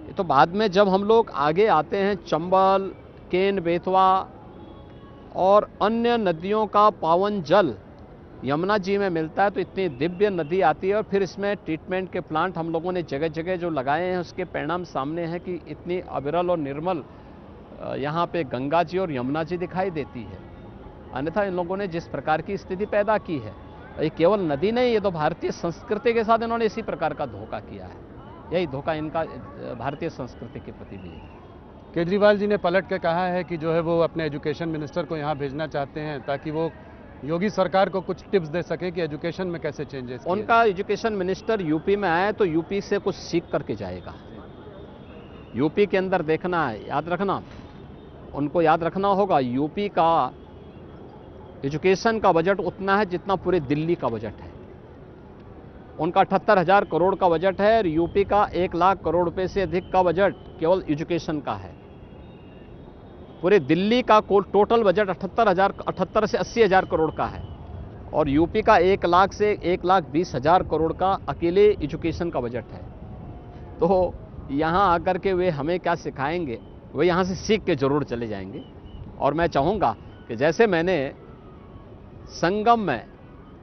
ये तो बाद में जब हम लोग आगे आते हैं, चंबल, केन, बेतवा और अन्य नदियों का पावन जल यमुना जी में मिलता है तो इतनी दिव्य नदी आती है। और फिर इसमें ट्रीटमेंट के प्लांट हम लोगों ने जगह जगह जो लगाए हैं, उसके परिणाम सामने हैं कि इतनी अविरल और निर्मल यहाँ पे गंगा जी और यमुना जी दिखाई देती है। अन्यथा इन लोगों ने जिस प्रकार की स्थिति पैदा की है, ये केवल नदी नहीं, ये तो भारतीय संस्कृति के साथ इन्होंने इसी प्रकार का धोखा किया है। यही धोखा इनका भारतीय संस्कृति के प्रति भी है। केजरीवाल जी ने पलट के कहा है कि जो है वो अपने एजुकेशन मिनिस्टर को यहाँ भेजना चाहते हैं ताकि वो योगी सरकार को कुछ टिप्स दे सके कि एजुकेशन में कैसे चेंजेस। उनका एजुकेशन मिनिस्टर यूपी में आए तो यूपी से कुछ सीख करके जाएगा। यूपी के अंदर देखना है, याद रखना, उनको याद रखना होगा, यूपी का एजुकेशन का बजट उतना है जितना पूरे दिल्ली का बजट है। उनका 78,000 करोड़ का बजट है और यूपी का 1 लाख करोड़ रुपए से अधिक का बजट केवल एजुकेशन का है। पूरे दिल्ली का टोटल बजट 78 से 80,000 करोड़ का है और यूपी का 1 लाख से 1,20,000 करोड़ का अकेले एजुकेशन का बजट है। तो यहाँ आकर के वे हमें क्या सिखाएंगे, वे यहाँ से सीख के जरूर चले जाएंगे। और मैं चाहूँगा कि जैसे मैंने संगम में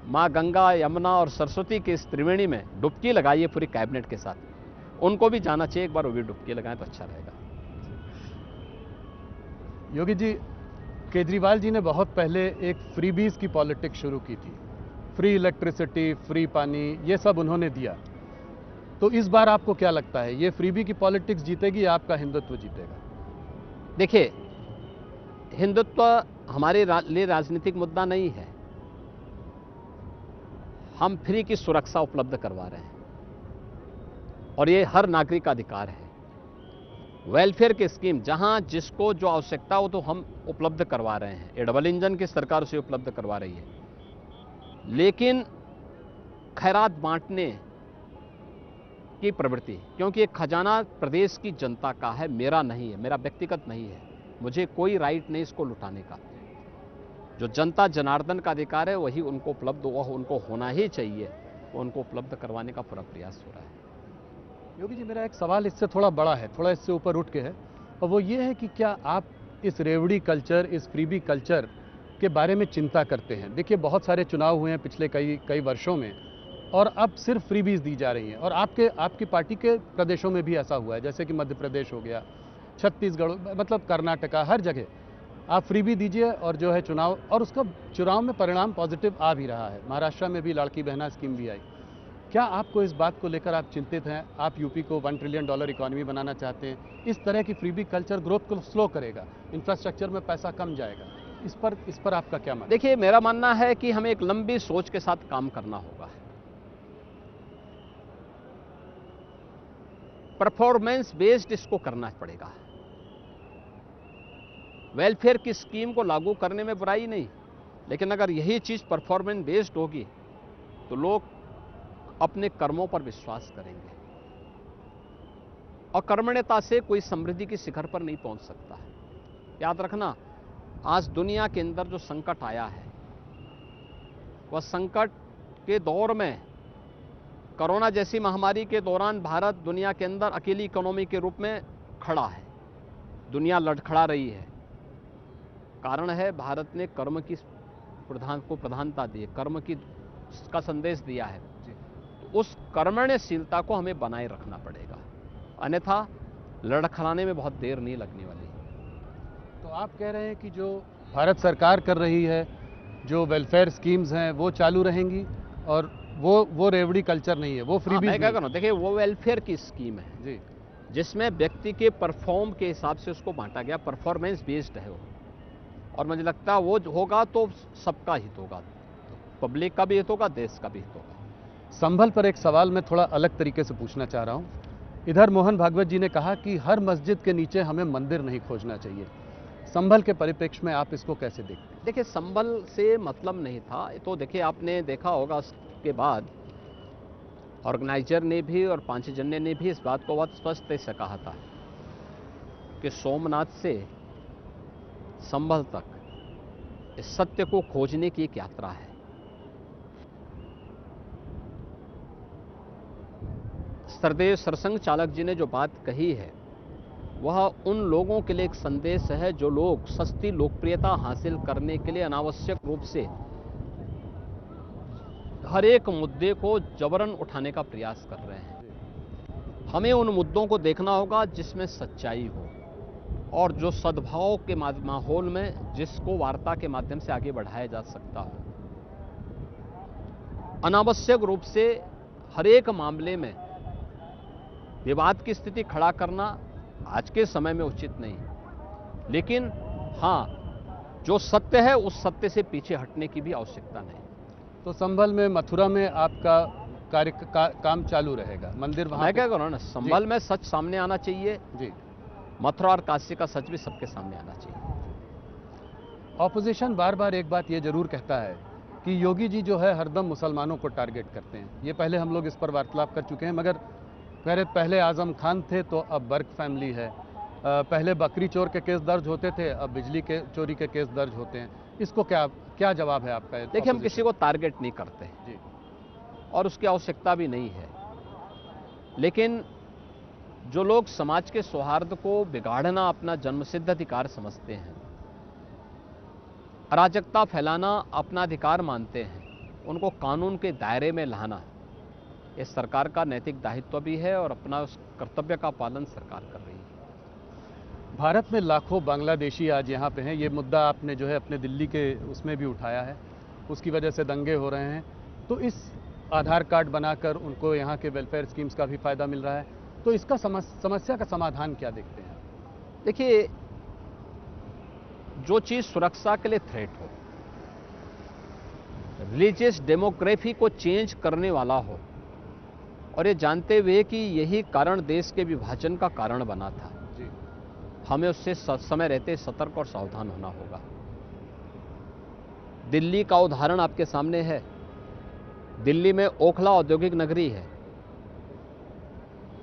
माँ गंगा, यमुना और सरस्वती की इस त्रिवेणी में डुबकी लगाई है पूरी कैबिनेट के साथ, उनको भी जाना चाहिए, एक बार वो भी डुबकी लगाएं तो अच्छा रहेगा। योगी जी, केजरीवाल जी ने बहुत पहले एक फ्रीबीज की पॉलिटिक्स शुरू की थी, फ्री इलेक्ट्रिसिटी, फ्री पानी, ये सब उन्होंने दिया। तो इस बार आपको क्या लगता है, ये फ्रीबी की पॉलिटिक्स जीतेगी या आपका हिंदुत्व जीतेगा? देखिए, हिंदुत्व हमारे लिए राजनीतिक मुद्दा नहीं है। हम फ्री की सुरक्षा उपलब्ध करवा रहे हैं और ये हर नागरिक का अधिकार है। वेलफेयर की स्कीम जहां जिसको जो आवश्यकता हो तो हम उपलब्ध करवा रहे हैं। ये डबल इंजन की सरकार उसे उपलब्ध करवा रही है। लेकिन खैरात बांटने की प्रवृत्ति, क्योंकि ये खजाना प्रदेश की जनता का है, मेरा नहीं है, मेरा व्यक्तिगत नहीं है, मुझे कोई राइट नहीं इसको लुटाने का। जो जनता जनार्दन का अधिकार है वही उनको उपलब्ध हुआ, उनको होना ही चाहिए, वो उनको उपलब्ध करवाने का पूरा प्रयास हो रहा है। योगी जी, मेरा एक सवाल इससे थोड़ा बड़ा है, थोड़ा इससे ऊपर उठ के है, और वो ये है कि क्या आप इस रेवड़ी कल्चर, इस फ्रीबी कल्चर के बारे में चिंता करते हैं? देखिए, बहुत सारे चुनाव हुए हैं पिछले कई वर्षों में और अब सिर्फ फ्रीबीज दी जा रही हैं, और आपकी पार्टी के प्रदेशों में भी ऐसा हुआ है, जैसे कि मध्य प्रदेश हो गया, छत्तीसगढ़, मतलब कर्नाटका, हर जगह आप फ्रीबी दीजिए और जो है चुनाव, और उसका चुनाव में परिणाम पॉजिटिव आ भी रहा है। महाराष्ट्र में भी लाड़की बहना स्कीम भी आई। क्या आपको इस बात को लेकर आप चिंतित हैं? आप यूपी को $1 ट्रिलियन इकोनॉमी बनाना चाहते हैं, इस तरह की फ्रीबी कल्चर ग्रोथ को स्लो करेगा, इंफ्रास्ट्रक्चर में पैसा कम जाएगा, इस पर आपका क्या मानना? देखिए, मेरा मानना है कि हमें एक लंबी सोच के साथ काम करना होगा। परफॉर्मेंस बेस्ड इसको करना पड़ेगा। वेलफेयर की स्कीम को लागू करने में बुराई नहीं, लेकिन अगर यही चीज परफॉर्मेंस बेस्ड होगी तो लोग अपने कर्मों पर विश्वास करेंगे, और कर्मण्यता से कोई समृद्धि की शिखर पर नहीं पहुंच सकता। याद रखना, आज दुनिया के अंदर जो संकट आया है, वह संकट के दौर में, कोरोना जैसी महामारी के दौरान भारत दुनिया के अंदर अकेली इकोनॉमी के रूप में खड़ा है। दुनिया लड़खड़ा रही है। कारण है, भारत ने कर्म की प्रधानता दी है, कर्म का संदेश दिया है। तो उस कर्मण्यशीलता को हमें बनाए रखना पड़ेगा, अन्यथा लड़खड़ाने में बहुत देर नहीं लगने वाली। तो आप कह रहे हैं कि जो भारत सरकार कर रही है, जो वेलफेयर स्कीम्स हैं, वो चालू रहेंगी, और वो रेवड़ी कल्चर नहीं है, वो फ्रीबीज। मैं क्या करूँ, देखिए, वो वेलफेयर की स्कीम है जी, जिसमें व्यक्ति के परफॉर्म के हिसाब से उसको बांटा गया, परफॉर्मेंस बेस्ड है वो, और मुझे लगता है वो होगा तो सबका हित होगा, पब्लिक का भी हित होगा, देश का भी हित होगा। संभल पर एक सवाल मैं थोड़ा अलग तरीके से पूछना चाह रहा हूँ। इधर मोहन भागवत जी ने कहा कि हर मस्जिद के नीचे हमें मंदिर नहीं खोजना चाहिए। संभल के परिप्रेक्ष्य में आप इसको कैसे देखते हैं? देखिए, संभल से मतलब नहीं था, तो देखिए आपने देखा होगा उसके बाद ऑर्गेनाइजर ने भी और पांचजन्य ने भी इस बात को बहुत स्पष्ट से कहा था कि सोमनाथ से संभल तक इस सत्य को खोजने की एक यात्रा है। सरदेव सरसंघ चालक जी ने जो बात कही है, वह उन लोगों के लिए एक संदेश है जो लोग सस्ती लोकप्रियता हासिल करने के लिए अनावश्यक रूप से हर एक मुद्दे को जबरन उठाने का प्रयास कर रहे हैं। हमें उन मुद्दों को देखना होगा जिसमें सच्चाई हो, और जो सद्भाव के माहौल में जिसको वार्ता के माध्यम से आगे बढ़ाया जा सकता हो। अनावश्यक रूप से हर एक मामले में विवाद की स्थिति खड़ा करना आज के समय में उचित नहीं, लेकिन हाँ, जो सत्य है उस सत्य से पीछे हटने की भी आवश्यकता नहीं। तो संभल में, मथुरा में आपका काम चालू रहेगा, मंदिर वहां? मैं क्या करूँ ना, संभल में सच सामने आना चाहिए जी, मथुरा और काशी का सच भी सबके सामने आना चाहिए। ऑपोजिशन बार बार एक बात ये जरूर कहता है कि योगी जी जो है हरदम मुसलमानों को टारगेट करते हैं। ये पहले हम लोग इस पर वार्तालाप कर चुके हैं, मगर पहले आजम खान थे तो अब बर्क फैमिली है, पहले बकरी चोर के केस दर्ज होते थे, अब बिजली के चोरी के केस दर्ज होते हैं। इसको क्या जवाब है आपका? देखिए, हम किसी को टारगेट नहीं करते जी, और उसकी आवश्यकता भी नहीं है, लेकिन जो लोग समाज के सौहार्द को बिगाड़ना अपना जन्मसिद्ध अधिकार समझते हैं, अराजकता फैलाना अपना अधिकार मानते हैं, उनको कानून के दायरे में लाना इस सरकार का नैतिक दायित्व भी है, और अपना उस कर्तव्य का पालन सरकार कर रही है। भारत में लाखों बांग्लादेशी आज यहाँ पे हैं। ये मुद्दा आपने जो है अपने दिल्ली के उसमें भी उठाया है, उसकी वजह से दंगे हो रहे हैं। तो इस आधार कार्ड बनाकर उनको यहाँ के वेलफेयर स्कीम्स का भी फायदा मिल रहा है, तो इसका समस्या का समाधान क्या देखते हैं? देखिए, जो चीज सुरक्षा के लिए थ्रेट हो, रिलीजियस डेमोग्राफी को चेंज करने वाला हो, और ये जानते हुए कि यही कारण देश के विभाजन का कारण बना था, हमें उससे समय रहते सतर्क और सावधान होना होगा। दिल्ली का उदाहरण आपके सामने है। दिल्ली में ओखला औद्योगिक नगरी है।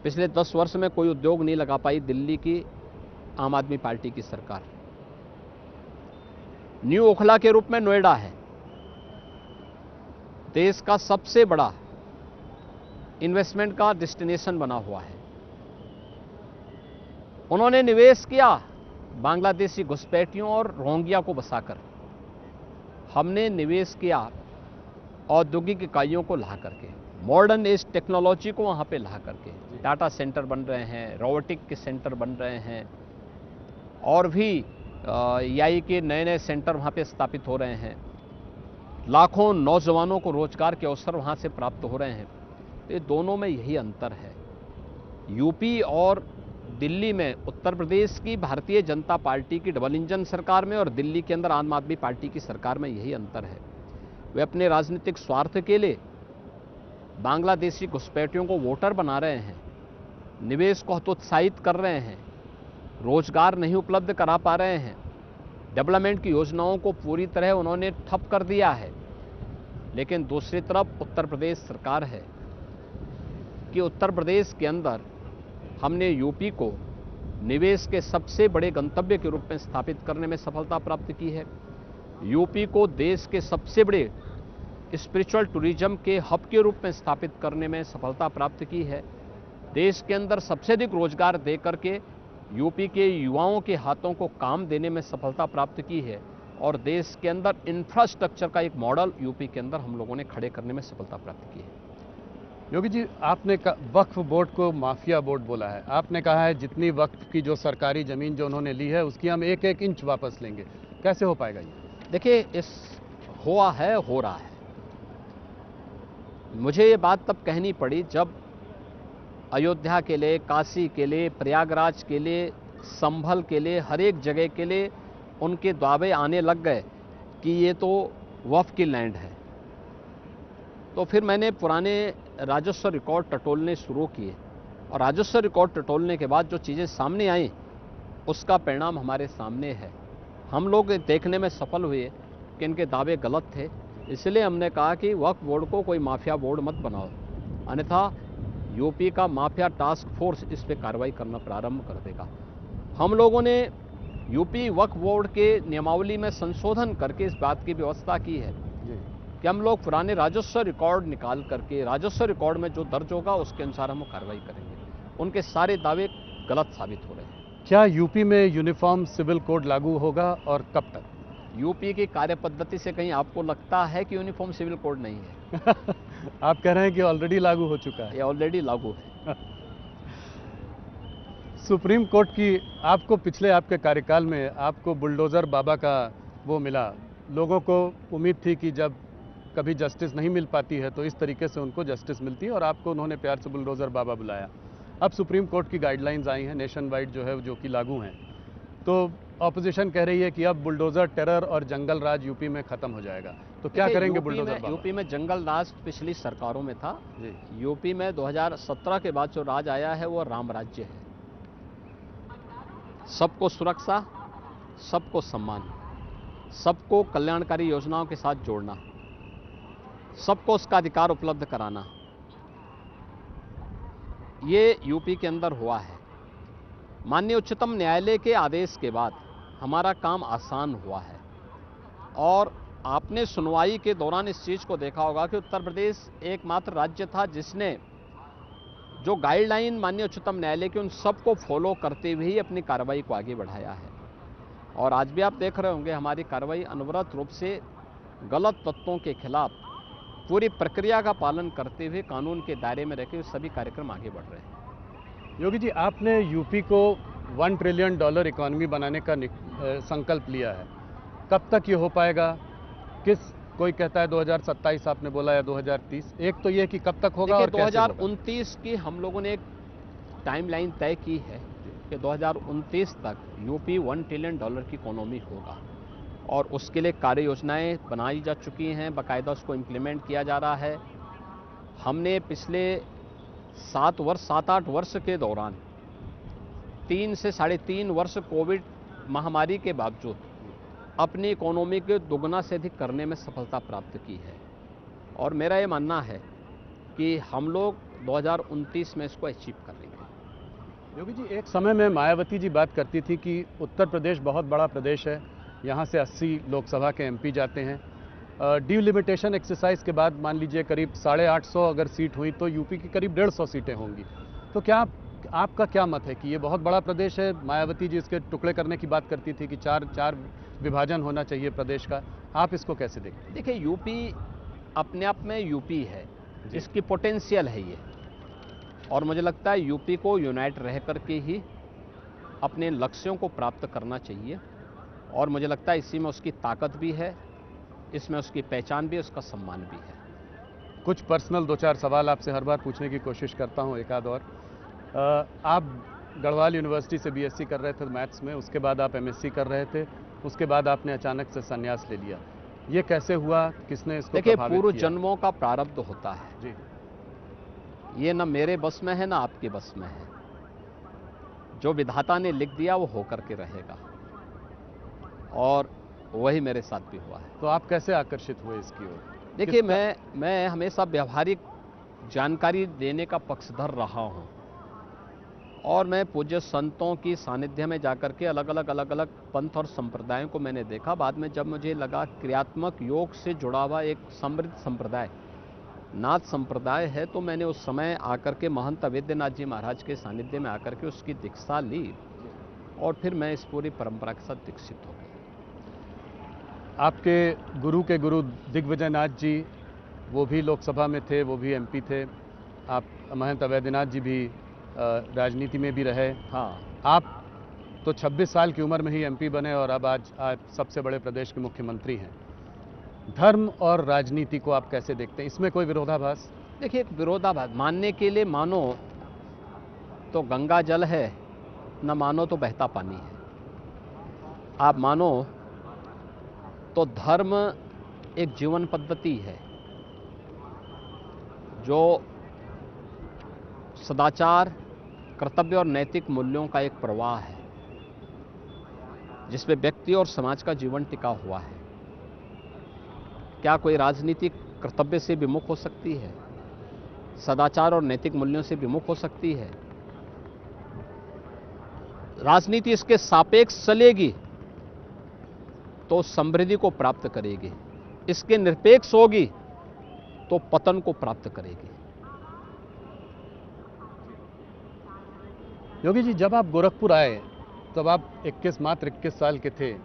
पिछले 10 वर्ष में कोई उद्योग नहीं लगा पाई दिल्ली की आम आदमी पार्टी की सरकार। न्यू ओखला के रूप में नोएडा है, देश का सबसे बड़ा इन्वेस्टमेंट का डेस्टिनेशन बना हुआ है। उन्होंने निवेश किया बांग्लादेशी घुसपैठियों और रोहिंग्या को बसाकर। हमने निवेश किया औद्योगिक इकाइयों को ला करके, मॉडर्न एज टेक्नोलॉजी को वहां पे ला करके। डाटा सेंटर बन रहे हैं, रोबोटिक के सेंटर बन रहे हैं, और भी एआई के नए नए सेंटर वहां पे स्थापित हो रहे हैं। लाखों नौजवानों को रोजगार के अवसर वहां से प्राप्त हो रहे हैं। तो ये दोनों में यही अंतर है। यूपी और दिल्ली में उत्तर प्रदेश की भारतीय जनता पार्टी की डबल इंजन सरकार में और दिल्ली के अंदर आम आदमी पार्टी की सरकार में यही अंतर है। वे अपने राजनीतिक स्वार्थ के लिए बांग्लादेशी घुसपैठियों को वोटर बना रहे हैं, निवेश को हतोत्साहित कर रहे हैं, रोजगार नहीं उपलब्ध करा पा रहे हैं, डेवलपमेंट की योजनाओं को पूरी तरह उन्होंने ठप कर दिया है। लेकिन दूसरी तरफ उत्तर प्रदेश सरकार है कि उत्तर प्रदेश के अंदर हमने यूपी को निवेश के सबसे बड़े गंतव्य के रूप में स्थापित करने में सफलता प्राप्त की है। यूपी को देश के सबसे बड़े स्पिरिचुअल टूरिज्म के हब के रूप में स्थापित करने में सफलता प्राप्त की है। देश के अंदर सबसे अधिक रोजगार दे करके यूपी के युवाओं के हाथों को काम देने में सफलता प्राप्त की है और देश के अंदर इंफ्रास्ट्रक्चर का एक मॉडल यूपी के अंदर हम लोगों ने खड़े करने में सफलता प्राप्त की है। योगी जी, आपने वक्फ बोर्ड को माफिया बोर्ड बोला है। आपने कहा है जितनी वक्फ की जो सरकारी ज़मीन जो उन्होंने ली है उसकी हम एक एक इंच वापस लेंगे। कैसे हो पाएगा ये? देखिए, हो रहा है। मुझे ये बात तब कहनी पड़ी जब अयोध्या के लिए, काशी के लिए, प्रयागराज के लिए, संभल के लिए, हर एक जगह के लिए उनके दावे आने लग गए कि ये तो वक्फ की लैंड है। तो फिर मैंने पुराने राजस्व रिकॉर्ड टटोलने शुरू किए और राजस्व रिकॉर्ड टटोलने के बाद जो चीज़ें सामने आई उसका परिणाम हमारे सामने है। हम लोग देखने में सफल हुए कि इनके दावे गलत थे, इसलिए हमने कहा कि वक्फ बोर्ड को कोई माफिया बोर्ड मत बनाओ, अन्यथा यूपी का माफिया टास्क फोर्स इस पर कार्रवाई करना प्रारंभ कर देगा। हम लोगों ने यूपी वक्फ बोर्ड के नियमावली में संशोधन करके इस बात की व्यवस्था की है कि हम लोग पुराने राजस्व रिकॉर्ड निकाल करके राजस्व रिकॉर्ड में जो दर्ज होगा उसके अनुसार हम कार्रवाई करेंगे। उनके सारे दावे गलत साबित हो रहे हैं। क्या यूपी में यूनिफॉर्म सिविल कोड लागू होगा और कब तक? यूपी की कार्य पद्धति से कहीं आपको लगता है कि यूनिफॉर्म सिविल कोड नहीं है? आप कह रहे हैं कि ऑलरेडी लागू हो चुका है। ये ऑलरेडी लागू है। सुप्रीम कोर्ट की आपको पिछले आपके कार्यकाल में आपको बुलडोज़र बाबा का वो मिला। लोगों को उम्मीद थी कि जब कभी जस्टिस नहीं मिल पाती है तो इस तरीके से उनको जस्टिस मिलती है और आपको उन्होंने प्यार से बुलडोज़र बाबा बुलाया। अब सुप्रीम कोर्ट की गाइडलाइंस आई हैं नेशन वाइड जो है जो कि लागू हैं, तो ऑपोजिशन कह रही है कि अब बुलडोज़र टेरर और जंगल राज यूपी में ख़त्म हो जाएगा। तो क्या करेंगे बुलडोज़र बाबा? यूपी में जंगल राज पिछली सरकारों में था। यूपी में 2017 के बाद जो राज आया है वो राम राज्य है। सबको सुरक्षा, सबको सम्मान, सबको कल्याणकारी योजनाओं के साथ जोड़ना, सबको उसका अधिकार उपलब्ध कराना, ये यूपी के अंदर हुआ है। माननीय उच्चतम न्यायालय के आदेश के बाद हमारा काम आसान हुआ है और आपने सुनवाई के दौरान इस चीज़ को देखा होगा कि उत्तर प्रदेश एकमात्र राज्य था जिसने जो गाइडलाइन माननीय उच्चतम न्यायालय की उन सबको फॉलो करते हुए ही अपनी कार्रवाई को आगे बढ़ाया है। और आज भी आप देख रहे होंगे हमारी कार्रवाई अनवरत रूप से गलत तत्वों के खिलाफ पूरी प्रक्रिया का पालन करते हुए कानून के दायरे में रहकर सभी कार्यक्रम आगे बढ़ रहे हैं। योगी जी, आपने यूपी को $1 ट्रिलियन इकॉनमी बनाने का संकल्प लिया है। कब तक ये हो पाएगा? कोई कहता है 2027 आपने बोला, या 2030? एक तो ये कि कब तक होगा और 2029 की हम लोगों ने एक टाइमलाइन तय की है कि 2029 तक यूपी $1 ट्रिलियन की इकोनॉमी होगा और उसके लिए कार्य योजनाएं बनाई जा चुकी हैं, बाकायदा उसको इम्प्लीमेंट किया जा रहा है। हमने पिछले 7-8 वर्ष के दौरान 3 से 3.5 वर्ष कोविड महामारी के बावजूद अपनी इकोनॉमी के दुगना से अधिक करने में सफलता प्राप्त की है और मेरा ये मानना है कि हम लोग 2029 में इसको अचीव कर लेंगे। योगी जी, एक समय में मायावती जी बात करती थी कि उत्तर प्रदेश बहुत बड़ा प्रदेश है, यहाँ से 80 लोकसभा के एमपी जाते हैं। डिलिमिटेशन एक्सरसाइज के बाद मान लीजिए करीब 850 अगर सीट हुई तो यूपी की करीब 150 सीटें होंगी। तो क्या आपका क्या मत है कि ये बहुत बड़ा प्रदेश है? मायावती जी इसके टुकड़े करने की बात करती थी कि चार विभाजन होना चाहिए प्रदेश का। आप इसको कैसे देखते हैं? देखिए, यूपी अपने आप में यूपी है, इसकी पोटेंशियल है ये, और मुझे लगता है यूपी को यूनाइट रह करके ही अपने लक्ष्यों को प्राप्त करना चाहिए और मुझे लगता है इसी में उसकी ताकत भी है, इसमें उसकी पहचान भी है, उसका सम्मान भी है। कुछ पर्सनल 2-4 सवाल आपसे हर बार पूछने की कोशिश करता हूँ, एक आध और। आप गढ़वाल यूनिवर्सिटी से बीएससी कर रहे थे मैथ्स में, उसके बाद आप एमएससी कर रहे थे, उसके बाद आपने अचानक से संन्यास ले लिया। ये कैसे हुआ, किसने इसको देखिए, प्रभावित पूर्व किया? जन्मों का प्रारब्ध होता है जी। ये न मेरे बस में है, ना आपके बस में है। जो विधाता ने लिख दिया वो होकर के रहेगा, और वही मेरे साथ भी हुआ है। तो आप कैसे आकर्षित हुए इसकी ओर? देखिए, मैं हमेशा व्यवहारिक जानकारी देने का पक्षधर रहा हूं, और मैं पूज्य संतों की सानिध्य में जाकर के अलग अलग पंथ और संप्रदायों को मैंने देखा। बाद में जब मुझे लगा क्रियात्मक योग से जुड़ा हुआ एक समृद्ध संप्रदाय नाथ संप्रदाय है, तो मैंने उस समय आकर के महंत अवेद्यनाथ जी महाराज के सानिध्य में आकर के उसकी दीक्षा ली, और फिर मैं इस पूरी परंपरा के साथ दीक्षित हो गया। आपके गुरु के गुरु दिग्विजय नाथ जी, वो भी लोकसभा में थे, वो भी एमपी थे। आप महंत अवैधनाथ जी भी राजनीति में भी रहे। हाँ, आप तो 26 साल की उम्र में ही एमपी बने, और अब आज सबसे बड़े प्रदेश के मुख्यमंत्री हैं। धर्म और राजनीति को आप कैसे देखते हैं? इसमें कोई विरोधाभास? देखिए, विरोधाभास मानने के लिए मानो तो गंगा जल है, न मानो तो बहता पानी है। आप मानो तो धर्म एक जीवन पद्धति है जो सदाचार, कर्तव्य और नैतिक मूल्यों का एक प्रवाह है, जिसमें व्यक्ति और समाज का जीवन टिका हुआ है। क्या कोई राजनीति कर्तव्य से विमुख हो सकती है? सदाचार और नैतिक मूल्यों से विमुख हो सकती है? राजनीति इसके सापेक्ष चलेगी तो समृद्धि को प्राप्त करेगी, इसके निरपेक्ष होगी तो पतन को प्राप्त करेगी। योगी जी, जब आप गोरखपुर आए तब आप मात्र 21 साल के थे।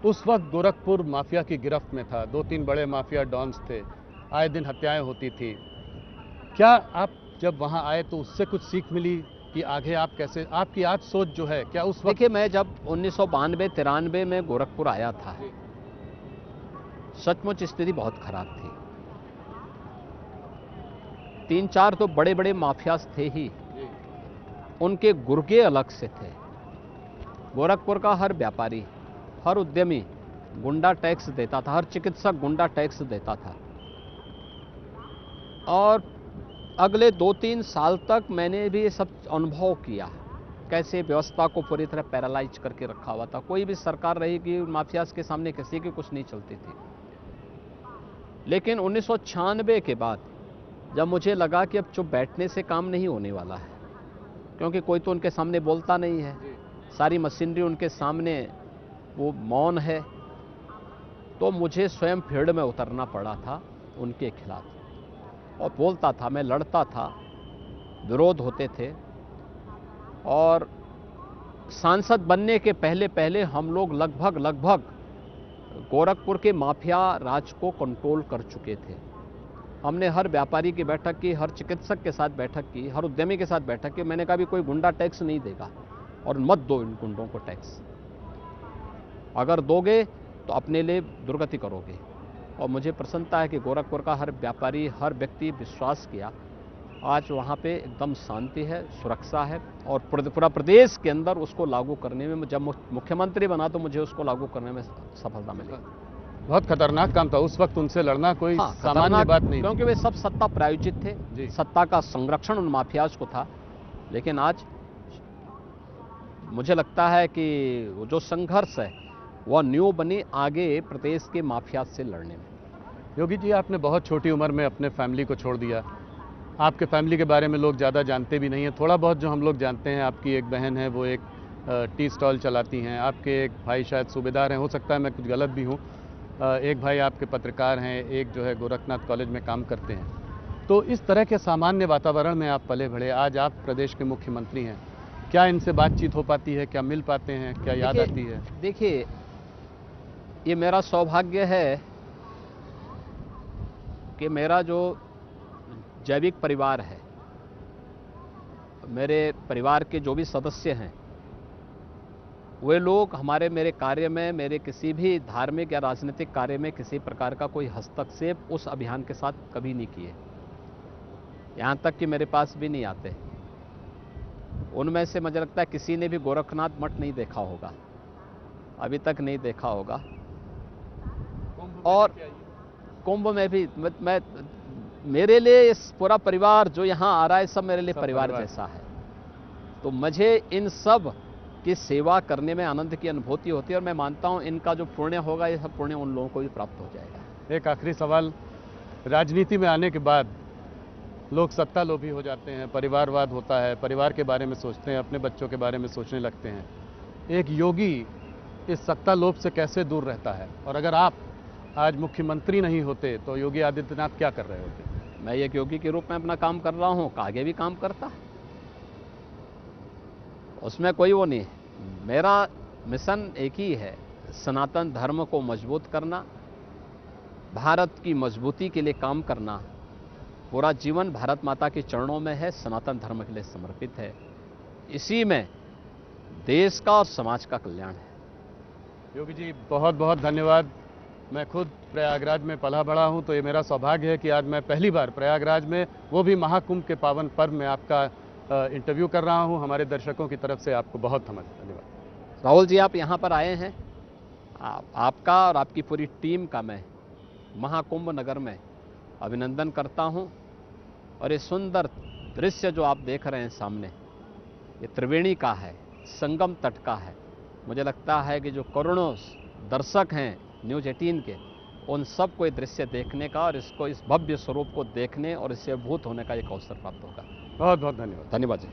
उस वक्त गोरखपुर माफिया की गिरफ्त में था, 2-3 बड़े माफिया डॉन्स थे, आए दिन हत्याएं होती थी। क्या आप जब वहां आए तो उससे कुछ सीख मिली कि आगे आप कैसे, आपकी आज सोच जो है, क्या उस वक्त? देखिए, मैं जब 1992-93 में गोरखपुर आया था, सचमुच स्थिति बहुत खराब थी। 3-4 तो बड़े बड़े माफियाज थे ही, उनके गुर्गे अलग से थे। गोरखपुर का हर व्यापारी, हर उद्यमी गुंडा टैक्स देता था, हर चिकित्सक गुंडा टैक्स देता था। और अगले 2-3 साल तक मैंने भी ये सब अनुभव किया, कैसे व्यवस्था को पूरी तरह पैरालाइज करके रखा हुआ था। कोई भी सरकार रहेगी, माफियाज के सामने किसी की कुछ नहीं चलती थी। लेकिन 1996 के बाद जब मुझे लगा कि अब चुप बैठने से काम नहीं होने वाला है, क्योंकि कोई तो उनके सामने बोलता नहीं है, सारी मशीनरी उनके सामने वो मौन है, तो मुझे स्वयं फील्ड में उतरना पड़ा था उनके खिलाफ, और बोलता था, मैं लड़ता था, विरोध होते थे। और सांसद बनने के पहले पहले हम लोग लगभग गोरखपुर के माफिया राज को कंट्रोल कर चुके थे। हमने हर व्यापारी की बैठक की, हर चिकित्सक के साथ बैठक की, हर उद्यमी के साथ बैठक की। मैंने कहा भी कोई गुंडा टैक्स नहीं देगा, और मत दो इन गुंडों को टैक्स। अगर दोगे तो अपने लिए दुर्गति करोगे। और मुझे प्रसन्नता है कि गोरखपुर का हर व्यापारी, हर व्यक्ति विश्वास किया। आज वहाँ पे एकदम शांति है, सुरक्षा है, और पूरा प्रदेश के अंदर उसको लागू करने में, जब मुख्यमंत्री बना तो मुझे उसको लागू करने में सफलता मिली। बहुत खतरनाक काम था उस वक्त, उनसे लड़ना कोई सामान्य बात नहीं, क्योंकि वे सब सत्ता प्रायोजित थे, सत्ता का संरक्षण उन माफियाज को था। लेकिन आज मुझे लगता है कि वो जो संघर्ष है वह न्यू बनी आगे प्रदेश के माफियाज से लड़ने में। योगी जी, आपने बहुत छोटी उम्र में अपने फैमिली को छोड़ दिया। आपके फैमिली के बारे में लोग ज़्यादा जानते भी नहीं हैं। थोड़ा बहुत जो हम लोग जानते हैं, आपकी एक बहन है, वो एक टी स्टॉल चलाती हैं। आपके एक भाई शायद सूबेदार हैं, हो सकता है मैं कुछ गलत भी हूँ। एक भाई आपके पत्रकार हैं, एक जो है गोरखनाथ कॉलेज में काम करते हैं। तो इस तरह के सामान्य वातावरण में आप पले बढ़े, आज आप प्रदेश के मुख्यमंत्री हैं। क्या इनसे बातचीत हो पाती है? क्या मिल पाते हैं? क्या याद आती है? देखिए, ये मेरा सौभाग्य है कि मेरा जो जैविक परिवार है, मेरे परिवार के जो भी सदस्य हैं, वे लोग हमारे मेरे कार्य में, मेरे किसी भी धार्मिक या राजनीतिक कार्य में किसी प्रकार का कोई हस्तक्षेप उस अभियान के साथ कभी नहीं किए, यहाँ तक कि मेरे पास भी नहीं आते। उनमें से मुझे लगता है किसी ने भी गोरखनाथ मठ नहीं देखा होगा, अभी तक नहीं देखा होगा। और कुंभ में भी मैं मेरे लिए इस पूरा परिवार जो यहाँ आ रहा है सब मेरे लिए परिवार जैसा है। तो मुझे इन सब की सेवा करने में आनंद की अनुभूति होती है और मैं मानता हूँ इनका जो पुण्य होगा ये सब पुण्य उन लोगों को भी प्राप्त हो जाएगा। एक आखिरी सवाल, राजनीति में आने के बाद लोग सत्ता लोभी हो जाते हैं, परिवारवाद होता है, परिवार के बारे में सोचते हैं, अपने बच्चों के बारे में सोचने लगते हैं। एक योगी इस सत्ता लोभ से कैसे दूर रहता है? और अगर आप आज मुख्यमंत्री नहीं होते तो योगी आदित्यनाथ क्या कर रहे होते? मैं एक योगी के रूप में अपना काम कर रहा हूँ, आगे भी काम करता, उसमें कोई वो नहीं। मेरा मिशन एक ही है, सनातन धर्म को मजबूत करना, भारत की मजबूती के लिए काम करना। पूरा जीवन भारत माता के चरणों में है, सनातन धर्म के लिए समर्पित है। इसी में देश का और समाज का कल्याण है। योगी जी बहुत बहुत धन्यवाद। मैं खुद प्रयागराज में पला बड़ा हूं, तो ये मेरा सौभाग्य है कि आज मैं पहली बार प्रयागराज में, वो भी महाकुंभ के पावन पर्व में आपका इंटरव्यू कर रहा हूं। हमारे दर्शकों की तरफ से आपको बहुत धन्यवाद। राहुल जी, आप यहाँ पर आए हैं, आपका और आपकी पूरी टीम का मैं महाकुंभ नगर में अभिनंदन करता हूं। और ये सुंदर दृश्य जो आप देख रहे हैं सामने, ये त्रिवेणी का है, संगम तट का है। मुझे लगता है कि जो करोड़ों दर्शक हैं न्यूज़ 18 के, उन सबको ये दृश्य देखने का और इसको, इस भव्य स्वरूप को देखने और इससे अभिभूत होने का एक अवसर प्राप्त होगा। बहुत बहुत धन्यवाद। धन्यवाद जी।